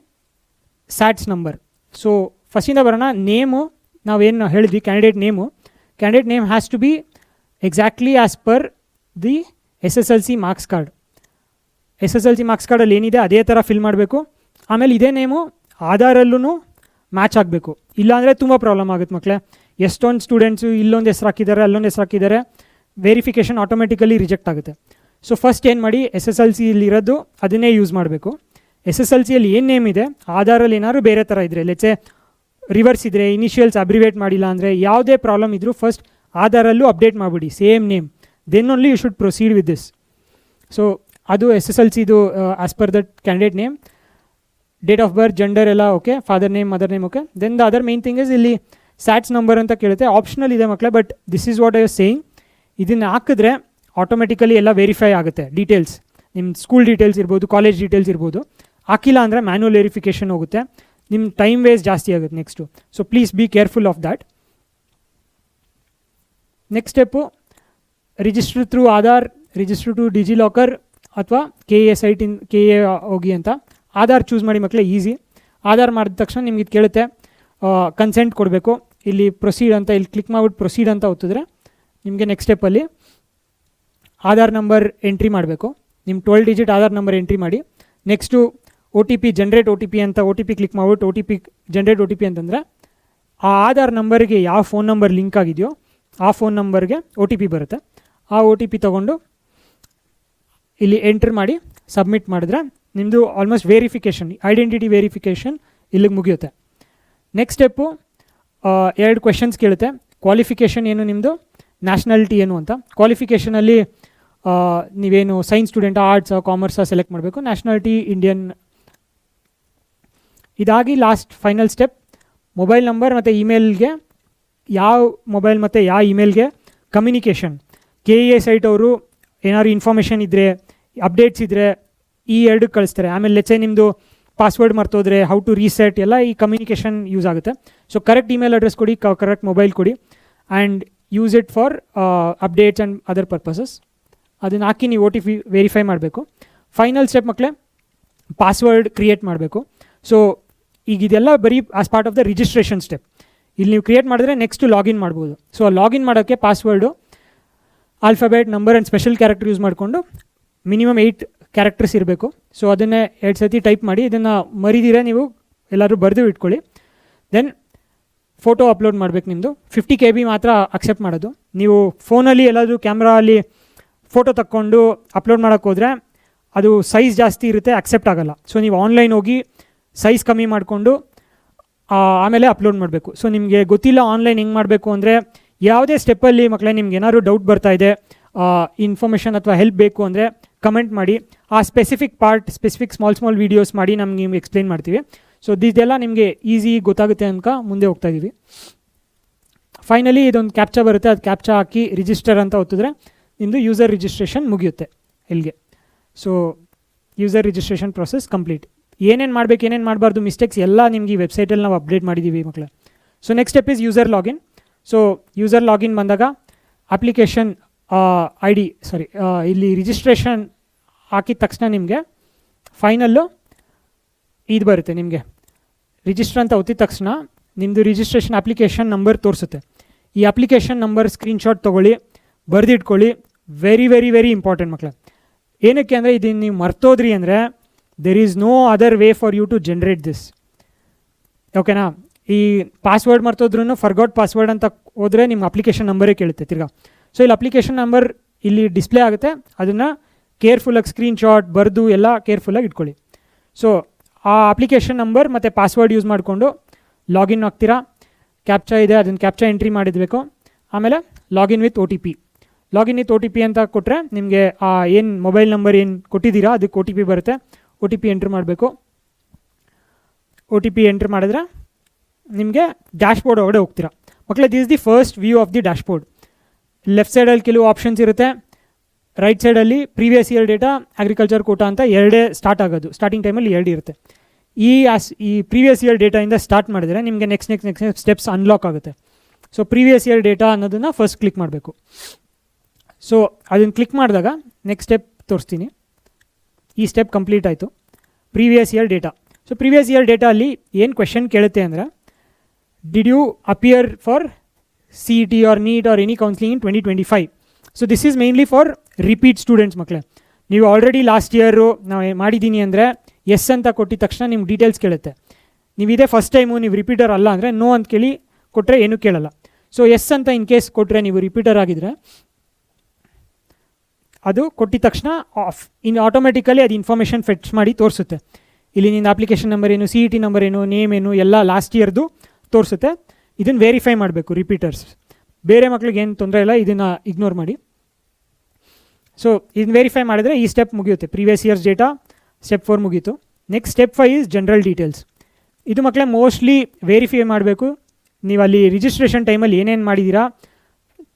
SATS number. So ಫಸ್ಟಿಂದ ಬರೋಣ. ನೇಮು ನಾವೇನು ಹೇಳಿದ್ವಿ, candidate name has to be exactly as per the SSLC marks card. SSLC marks ಕಾರ್ಡಲ್ಲಿ ಏನಿದೆ ಅದೇ ಥರ fill ಮಾಡಬೇಕು. ಆಮೇಲೆ ಇದೇ ನೇಮು ಆಧಾರಲ್ಲೂ ಮ್ಯಾಚ್ ಆಗಬೇಕು. ಇಲ್ಲಾಂದರೆ ತುಂಬ ಪ್ರಾಬ್ಲಮ್ ಆಗುತ್ತೆ ಮಕ್ಕಳೇ. ಎಷ್ಟೊಂದು ಸ್ಟೂಡೆಂಟ್ಸು ಇಲ್ಲೊಂದು ಹೆಸ್ರು ಹಾಕಿದ್ದಾರೆ, ಅಲ್ಲೊಂದು ಹೆಸ್ರು ಹಾಕಿದ್ದಾರೆ, ವೆರಿಫಿಕೇಷನ್ ಆಟೋಮೆಟಿಕಲಿ ರಿಜೆಕ್ಟ್ ಆಗುತ್ತೆ. ಸೊ ಫಸ್ಟ್ ಏನು ಮಾಡಿ, SSLCಯಲ್ಲಿರೋದು ಅದನ್ನೇ ಯೂಸ್ ಮಾಡಬೇಕು. SSLCಯಲ್ಲಿ ಏನು ನೇಮ್ ಇದೆ, ಆಧಾರಲ್ಲಿ ಏನಾದ್ರು ಬೇರೆ ಥರ ಇದ್ದರೆ, ಲೆಟ್ಸೆ ರಿವರ್ಸ್ ಇದ್ದರೆ, ಇನಿಷಿಯಲ್ಸ್ ಅಬ್ರಿವೇಟ್ ಮಾಡಿಲ್ಲ ಅಂದರೆ, ಯಾವುದೇ ಪ್ರಾಬ್ಲಮ್ ಇದ್ದರೂ ಫಸ್ಟ್ ಆಧಾರಲ್ಲೂ ಅಪ್ಡೇಟ್ ಮಾಡಿಬಿಡಿ same name, then only you should proceed with this. So ಅದು SSLCದು as per that candidate name, date of birth, gender ಎಲ್ಲ okay, father name, mother name okay. Then the other main thing is ಇಲ್ಲಿ SATS number ಅಂತ ಕೇಳುತ್ತೆ. Optional ಇದೆ ಮಕ್ಕಳೇ, but this is what I was saying. ಇದನ್ನು ಹಾಕಿದ್ರೆ automatically ಎಲ್ಲ verify ಆಗುತ್ತೆ. ಡೀಟೇಲ್ಸ್ ನಿಮ್ಮ ಸ್ಕೂಲ್ ಡೀಟೇಲ್ಸ್ ಇರ್ಬೋದು, ಕಾಲೇಜ್ ಡೀಟೇಲ್ಸ್ ಇರ್ಬೋದು. ಹಾಕಿಲ್ಲ ಅಂದರೆ ಮ್ಯಾನ್ಯುವಲ್ ವೆರಿಫಿಕೇಷನ್ ಹೋಗುತ್ತೆ, ನಿಮ್ಮ ಟೈಮ್ ವೇಸ್ಟ್ ಜಾಸ್ತಿ ಆಗುತ್ತೆ next. So please be careful of that. Next step register through Aadhaar, register to DigiLocker ಅಥವಾ KEA KEA ಹೋಗಿ ಅಂತ. ಆಧಾರ್ ಚೂಸ್ ಮಾಡಿ ಮಕ್ಕಳೇ, ಈಸಿ. ಆಧಾರ್ ಮಾಡಿದ ತಕ್ಷಣ ನಿಮ್ಗೆ ಇದು ಕೇಳುತ್ತೆ, ಕನ್ಸೆಂಟ್ ಕೊಡಬೇಕು. ಇಲ್ಲಿ ಪ್ರೊಸೀಡ್ ಅಂತ ಇಲ್ಲಿ ಕ್ಲಿಕ್ ಮಾಡಿಬಿಟ್ಟು ಪ್ರೊಸೀಡ್ ಅಂತ ಒತ್ತಿದ್ರೆ ನಿಮಗೆ ನೆಕ್ಸ್ಟ್ ಸ್ಟೆಪ್ಪಲ್ಲಿ ಆಧಾರ್ ನಂಬರ್ ಎಂಟ್ರಿ ಮಾಡಬೇಕು. ನಿಮ್ಮ 12 ಡಿಜಿಟ್ ಆಧಾರ್ ನಂಬರ್ ಎಂಟ್ರಿ ಮಾಡಿ. ನೆಕ್ಸ್ಟು OTP ಜನ್ರೇಟ್ OTP ಅಂತ OTP ಕ್ಲಿಕ್ ಮಾಡಿಬಿಟ್ಟು OTP ಜನ್ರೇಟ್ OTP ಅಂತಂದರೆ ಆ ಆಧಾರ್ ನಂಬರ್ಗೆ ಯಾವ ಫೋನ್ ನಂಬರ್ ಲಿಂಕ್ ಆಗಿದೆಯೋ ಆ ಫೋನ್ ನಂಬರ್ಗೆ OTP ಬರುತ್ತೆ. ಆ OTP ತೊಗೊಂಡು ಇಲ್ಲಿ ಎಂಟ್ರ್ ಮಾಡಿ ಸಬ್ಮಿಟ್ ಮಾಡಿದ್ರೆ ನಿಮ್ಮದು ಆಲ್ಮೋಸ್ಟ್ ವೆರಿಫಿಕೇಷನ್, ಐಡೆಂಟಿಟಿ ವೆರಿಫಿಕೇಷನ್ ಇಲ್ಲಿಗೆ ಮುಗಿಯುತ್ತೆ. ನೆಕ್ಸ್ಟ್ ಸ್ಟೆಪ್ಪು 2 ಕ್ವೆಶನ್ಸ್ ಕೇಳುತ್ತೆ. ಕ್ವಾಲಿಫಿಕೇಷನ್ ಏನು ನಿಮ್ಮದು, ನ್ಯಾಷನಾಲಿಟಿ ಏನು ಅಂತ. ಕ್ವಾಲಿಫಿಕೇಷನಲ್ಲಿ ನೀವೇನು ಸೈನ್ಸ್ ಸ್ಟೂಡೆಂಟ್, ಆರ್ಟ್ಸಾ, ಕಾಮರ್ಸಾ ಸೆಲೆಕ್ಟ್ ಮಾಡಬೇಕು. Nationality Indian. ಇದಾಗಿ last final step, mobile number ಮತ್ತು ಇಮೇಲ್ಗೆ, ಯಾವ ಮೊಬೈಲ್ ಮತ್ತು ಯಾವ ಇಮೇಲ್ಗೆ ಕಮ್ಯುನಿಕೇಷನ್. KEA ಸೈಟ್ ಅವರು ಏನಾದ್ರು ಇನ್ಫಾರ್ಮೇಷನ್ ಇದ್ದರೆ, ಅಪ್ಡೇಟ್ಸ್ ಇದ್ದರೆ ಈ 2 ಕಳಿಸ್ತಾರೆ. ಆಮೇಲೆ ಲೆಚ್ಚೆ ನಿಮ್ಮದು ಪಾಸ್ವರ್ಡ್ ಮರ್ತೋದ್ರೆ ಹೌ ಟು ರೀಸೆಟ್ ಎಲ್ಲ ಈ ಕಮ್ಯುನಿಕೇಷನ್ ಯೂಸ್ ಆಗುತ್ತೆ. ಸೊ ಕರೆಕ್ಟ್ ಇಮೇಲ್ ಅಡ್ರೆಸ್ ಕೊಡಿ, ಕರೆಕ್ಟ್ ಮೊಬೈಲ್ ಕೊಡಿ and use it for updates and other purposes. ಅದನ್ನು ಹಾಕಿ ನೀವು OTP ವೆರಿಫೈ ಮಾಡಬೇಕು. ಫೈನಲ್ ಸ್ಟೆಪ್ ಮಕ್ಕಳೇ ಪಾಸ್ವರ್ಡ್ ಕ್ರಿಯೇಟ್ ಮಾಡಬೇಕು. ಸೊ ಈಗ ಇದೆಲ್ಲ ಬರೀ as part of the registration step. ಇಲ್ಲಿ ನೀವು ಕ್ರಿಯೇಟ್ ಮಾಡಿದ್ರೆ ನೆಕ್ಸ್ಟ್ ಲಾಗಿನ್ ಮಾಡ್ಬೋದು. ಸೊ ಲಾಗಿನ್ ಮಾಡೋಕ್ಕೆ password alphabet, number and special character use ಮಾಡಿಕೊಂಡು ಮಿನಿಮಮ್ 8 ಕ್ಯಾರೆಕ್ಟರ್ಸ್ ಇರಬೇಕು. ಸೊ ಅದನ್ನೇ 2 ಸತಿ ಟೈಪ್ ಮಾಡಿ, ಇದನ್ನು ಮರಿದಿರ ನೀವು ಎಲ್ಲರೂ ಬರೆದು ಇಟ್ಕೊಳ್ಳಿ. ದೆನ್ ಫೋಟೋ ಅಪ್ಲೋಡ್ ಮಾಡಬೇಕು. ನಿಮ್ಮದು 50 KB ಮಾತ್ರ ಅಕ್ಸೆಪ್ಟ್ ಮಾಡೋದು. ನೀವು ಫೋನಲ್ಲಿ ಎಲ್ಲಾದರೂ ಕ್ಯಾಮ್ರಾ ಅಲ್ಲಿ ಫೋಟೋ ತಕ್ಕೊಂಡು ಅಪ್ಲೋಡ್ ಮಾಡೋಕ್ಕೆ ಹೋದರೆ ಅದು ಸೈಜ್ ಜಾಸ್ತಿ ಇರುತ್ತೆ, ಅಕ್ಸೆಪ್ಟ್ ಆಗೋಲ್ಲ. ಸೊ ನೀವು ಆನ್ಲೈನ್ ಹೋಗಿ ಸೈಜ್ ಕಮ್ಮಿ ಮಾಡಿಕೊಂಡು ಆಮೇಲೆ ಅಪ್ಲೋಡ್ ಮಾಡಬೇಕು. ಸೊ ನಿಮಗೆ ಗೊತ್ತಿಲ್ಲ ಆನ್ಲೈನ್ ಹೆಂಗೆ ಮಾಡಬೇಕು ಅಂದರೆ, ಯಾವುದೇ ಸ್ಟೆಪ್ಪಲ್ಲಿ ಮಕ್ಕಳೇ ನಿಮ್ಗೆ ಏನಾದ್ರು ಡೌಟ್ ಬರ್ತಾ ಇದೆ, ಇನ್ಫಾರ್ಮೇಷನ್ ಅಥವಾ ಹೆಲ್ಪ್ ಬೇಕು ಅಂದರೆ ಕಮೆಂಟ್ ಮಾಡಿ. ಆ ಸ್ಪೆಸಿಫಿಕ್ ಸ್ಮಾಲ್ ವೀಡಿಯೋಸ್ ಮಾಡಿ ನಮ್ಗೆ ನಿಮ್ಗೆ ಎಕ್ಸ್ಪ್ಲೈನ್ ಮಾಡ್ತೀವಿ. ಸೊ ಇದೆಲ್ಲ ನಿಮಗೆ ಈಸಿ ಗೊತ್ತಾಗುತ್ತೆ ಅನ್ಕ ಮುಂದೆ ಹೋಗ್ತಾ ಇದ್ದೀವಿ. ಫೈನಲಿ ಇದೊಂದು ಕ್ಯಾಪ್ಚಾ ಬರುತ್ತೆ, ಅದು ಕ್ಯಾಪ್ಚಾ ಹಾಕಿ ರಿಜಿಸ್ಟರ್ ಅಂತ ಒತ್ತಿದ್ರೆ ನಿಮ್ಮದು ಯೂಸರ್ ರಿಜಿಸ್ಟ್ರೇಷನ್ ಮುಗಿಯುತ್ತೆ ಇಲ್ಲಿಗೆ. So user registration process complete. ಏನೇನು ಮಾಡಬೇಕು, ಏನೇನು ಮಾಡಬಾರ್ದು, ಮಿಸ್ಟೇಕ್ಸ್ ಎಲ್ಲ ನಿಮ್ಗೆ ಈ ವೆಬ್ಸೈಟಲ್ಲಿ ನಾವು ಅಪ್ಡೇಟ್ ಮಾಡಿದ್ದೀವಿ ಮಕ್ಕಳೇ. So next step is user login. So user login ಬಂದಾಗ ಅಪ್ಲಿಕೇಶನ್ ಇಲ್ಲಿ ರಿಜಿಸ್ಟ್ರೇಷನ್ ಹಾಕಿದ ತಕ್ಷಣ ನಿಮಗೆ ಫೈನಲ್ಲು ಇದು ಬರುತ್ತೆ. ನಿಮಗೆ ರಿಜಿಸ್ಟರ್ ಅಂತ ಒತ್ತಿದ ತಕ್ಷಣ ನಿಮ್ಮದು ರಿಜಿಸ್ಟ್ರೇಷನ್ ಅಪ್ಲಿಕೇಶನ್ ನಂಬರ್ ತೋರಿಸುತ್ತೆ. ಈ ಅಪ್ಲಿಕೇಶನ್ ನಂಬರ್ ಸ್ಕ್ರೀನ್ಶಾಟ್ ತೊಗೊಳ್ಳಿ, ಬರೆದಿಟ್ಕೊಳ್ಳಿ. ವೆರಿ ವೆರಿ ವೆರಿ ಇಂಪಾರ್ಟೆಂಟ್ ಮಕ್ಕಳೇ. ಏನಕ್ಕೆ ಅಂದರೆ ಇದನ್ನು ನೀವು ಮರ್ತೋದ್ರಿ ಅಂದರೆ there is no other way for you to generate this. ಓಕೆನಾ? ಈ ಪಾಸ್ವರ್ಡ್ ಮರ್ತೋದ್ರೂ ಫರ್ಗಾಟ್ ಪಾಸ್ವರ್ಡ್ ಅಂತ ಹೋದರೆ ನಿಮ್ಮ ಅಪ್ಲಿಕೇಶನ್ ನಂಬರೇ ಕೇಳುತ್ತೆ ತಿರ್ಗಾ. ಸೊ ಇಲ್ಲಿ ಅಪ್ಲಿಕೇಶನ್ ನಂಬರ್ ಇಲ್ಲಿ ಡಿಸ್ಪ್ಲೇ ಆಗುತ್ತೆ, ಅದನ್ನು ಕೇರ್ಫುಲ್ಲಾಗಿ ಸ್ಕ್ರೀನ್ಶಾಟ್ ಬರೆದು ಎಲ್ಲ ಕೇರ್ಫುಲ್ಲಾಗಿ ಇಟ್ಕೊಳ್ಳಿ. ಸೊ ಆ ಅಪ್ಲಿಕೇಶನ್ ನಂಬರ್ ಮತ್ತು ಪಾಸ್ವರ್ಡ್ ಯೂಸ್ ಮಾಡಿಕೊಂಡು ಲಾಗಿನ್ ಆಗ್ತೀರಾ. ಕ್ಯಾಪ್ಚಾ ಇದೆ, ಅದನ್ನು ಕ್ಯಾಪ್ಚಾ ಎಂಟ್ರಿ ಮಾಡಿದಬೇಕು. ಆಮೇಲೆ login with OTP. Login with OTP ಅಂತ ಕೊಟ್ಟರೆ ನಿಮಗೆ ಏನು ಮೊಬೈಲ್ ನಂಬರ್ ಏನು ಕೊಟ್ಟಿದ್ದೀರಾ ಅದಕ್ಕೆ OTP ಬರುತ್ತೆ. OTP ಎಂಟ್ರ್ ಮಾಡಬೇಕು. OTP ಎಂಟ್ರ್ ಮಾಡಿದ್ರೆ ನಿಮಗೆ ಡ್ಯಾಶ್ಬೋರ್ಡ್ ಒಳಗಡೆ ಹೋಗ್ತೀರಾ ಮಕ್ಕಳೇ. This the first view of the dashboard. Left ಸೈಡಲ್ಲಿ ಕೆಲವು ಆಪ್ಷನ್ಸ್ ಇರುತ್ತೆ, ರೈಟ್ ಸೈಡಲ್ಲಿ previous year data, agriculture Kota ಅಂತ ಎರಡೇ ಸ್ಟಾರ್ಟ್ ಆಗೋದು. ಸ್ಟಾರ್ಟಿಂಗ್ ಟೈಮಲ್ಲಿ 2 ಇರುತ್ತೆ. ಈ ಪ್ರೀವಿಯಸ್ ಇಯರ್ ಡೇಟಾಯಿಂದ ಸ್ಟಾರ್ಟ್ ಮಾಡಿದರೆ ನಿಮಗೆ ನೆಕ್ಸ್ಟ್ ಸ್ಟೆಪ್ಸ್ ಅನ್ಲಾಕ್ ಆಗುತ್ತೆ. ಸೊ ಪ್ರೀವಿಯಸ್ ಇಯರ್ ಡೇಟಾ ಅನ್ನೋದನ್ನು ಫಸ್ಟ್ ಕ್ಲಿಕ್ ಮಾಡಬೇಕು. ಸೊ ಅದನ್ನು ಕ್ಲಿಕ್ ಮಾಡಿದಾಗ ನೆಕ್ಸ್ಟ್ ಸ್ಟೆಪ್ ತೋರಿಸ್ತೀನಿ. ಈ ಸ್ಟೆಪ್ ಕಂಪ್ಲೀಟ್ ಆಯಿತು. Previous year data. So previous year data ಅಲ್ಲಿ ಏನು ಕ್ವೆಶನ್ ಕೇಳುತ್ತೆ ಅಂದರೆ, did you appear for CET or NEET or any counselling in 2025? So this is mainly for repeat students ಮಕ್ಕಳೇ. ನೀವು ಆಲ್ರೆಡಿ ಲಾಸ್ಟ್ ಇಯರು ನಾವು ಮಾಡಿದ್ದೀನಿ ಅಂದರೆ ಎಸ್ ಅಂತ ಕೊಟ್ಟಿದ ತಕ್ಷಣ ನಿಮ್ಗೆ ಡೀಟೇಲ್ಸ್ ಕೇಳುತ್ತೆ. ನೀವು ಇದೇ ಫಸ್ಟ್ ಟೈಮು ನೀವು ರಿಪೀಟರ್ ಅಲ್ಲ ಅಂದರೆ ನೋ ಅಂತ ಕೇಳಿ ಕೊಟ್ಟರೆ ಏನೂ ಕೇಳಲ್ಲ. ಸೊ ಎಸ್ ಅಂತ ಇನ್ ಕೇಸ್ ಕೊಟ್ಟರೆ ನೀವು ರಿಪೀಟರ್ ಆಗಿದ್ದರೆ ಅದು ಕೊಟ್ಟಿದ ತಕ್ಷಣ ಆಟೋಮೆಟಿಕಲಿ ಅದು ಇನ್ಫಾರ್ಮೇಷನ್ ಫೆಚ್ ಮಾಡಿ ತೋರಿಸುತ್ತೆ. ಇಲ್ಲಿ ನಿನ್ನ ಅಪ್ಲಿಕೇಶನ್ ನಂಬರ್ ಏನು, CET ನಂಬರ್ ಏನು, ನೇಮ್ ಏನು ಎಲ್ಲ ಲಾಸ್ಟ್ ಇಯರ್ದು ತೋರಿಸುತ್ತೆ. ಇದನ್ನು ವೆರಿಫೈ ಮಾಡಬೇಕು ರಿಪೀಟರ್ಸ್. ಬೇರೆ ಮಕ್ಳಿಗೆ ಏನು ತೊಂದರೆ ಇಲ್ಲ, ಇದನ್ನು ಇಗ್ನೋರ್ ಮಾಡಿ. ಸೊ ಇದನ್ನು ವೆರಿಫೈ ಮಾಡಿದ್ರೆ ಈ ಸ್ಟೆಪ್ ಮುಗಿಯುತ್ತೆ. ಪ್ರೀವಿಯಸ್ ಇಯರ್ಸ್ ಡೇಟಾ ಸ್ಟೆಪ್ 4 ಮುಗೀತು. Next step 5 is general details. ಇದು ಮಕ್ಕಳೇ ಮೋಸ್ಟ್ಲಿ ವೆರಿಫೈ ಮಾಡಬೇಕು. ನೀವು ಅಲ್ಲಿ ರಿಜಿಸ್ಟ್ರೇಷನ್ ಟೈಮಲ್ಲಿ ಏನೇನು ಮಾಡಿದ್ದೀರಾ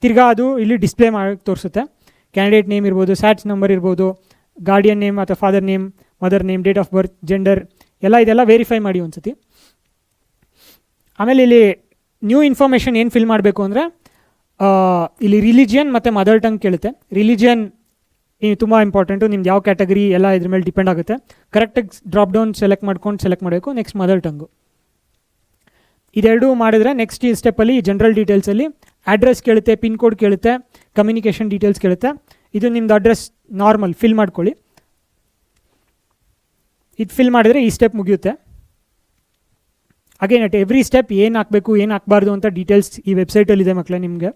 ತಿರ್ಗಾ ಅದು ಇಲ್ಲಿ ಡಿಸ್ಪ್ಲೇ ಮಾಡಿ ತೋರಿಸುತ್ತೆ. ಕ್ಯಾಂಡಿಡೇಟ್ ನೇಮ್ ಇರ್ಬೋದು, ಸ್ಯಾಟ್ಸ್ ನಂಬರ್ ಇರ್ಬೋದು, ಗಾರ್ಡಿಯನ್ ನೇಮ್ ಅಥವಾ father name, mother name, date of birth, gender ಇದೆಲ್ಲ ವೆರಿಫೈ ಮಾಡಿ ಒಂದು ಸತಿ. ಆಮೇಲೆ ಇಲ್ಲಿ ನ್ಯೂ ಇನ್ಫಾರ್ಮೇಷನ್ ಏನು ಫಿಲ್ ಮಾಡಬೇಕು ಅಂದರೆ ಇಲ್ಲಿ ರಿಲಿಜಿಯನ್ ಮತ್ತು ಮದರ್ ಟಂಗ್ ಕೇಳುತ್ತೆ. ರಿಲಿಜಿಯನ್ ತುಂಬ ಇಂಪಾರ್ಟೆಂಟು. ನಿಮ್ದು ಯಾವ ಕ್ಯಾಟಗರಿ ಎಲ್ಲ ಇದ್ರ ಮೇಲೆ ಡಿಪೆಂಡ್ ಆಗುತ್ತೆ. ಕರೆಕ್ಟಾಗಿ ಡ್ರಾಪ್ ಡೌನ್ ಸೆಲೆಕ್ಟ್ ಮಾಡಬೇಕು. Next mother tongue. ಇದೆರಡೂ ಮಾಡಿದ್ರೆ ನೆಕ್ಸ್ಟ್ ಈ ಸ್ಟೆಪ್ಪಲ್ಲಿ ಜನರಲ್ ಡೀಟೇಲ್ಸಲ್ಲಿ ಅಡ್ರೆಸ್ ಕೇಳುತ್ತೆ, ಪಿನ್ ಕೋಡ್ ಕೇಳುತ್ತೆ, ಕಮ್ಯುನಿಕೇಷನ್ ಡೀಟೇಲ್ಸ್ ಕೇಳುತ್ತೆ. ಇದು ನಿಮ್ಮದು ಅಡ್ರೆಸ್ ನಾರ್ಮಲ್ ಫಿಲ್ ಮಾಡ್ಕೊಳ್ಳಿ. ಇದು ಫಿಲ್ ಮಾಡಿದರೆ ಈ ಸ್ಟೆಪ್ ಮುಗಿಯುತ್ತೆ. ಅಗೇನ್ ಅಟ್ ಎವ್ರಿ ಸ್ಟೆಪ್ ಏನು ಹಾಕಬೇಕು ಏನು ಹಾಕಬಾರ್ದು ಅಂತ ಡೀಟೇಲ್ಸ್ ಈ ವೆಬ್ಸೈಟಲ್ಲಿದೆ ಮಕ್ಕಳೇ ನಿಮಗೆ.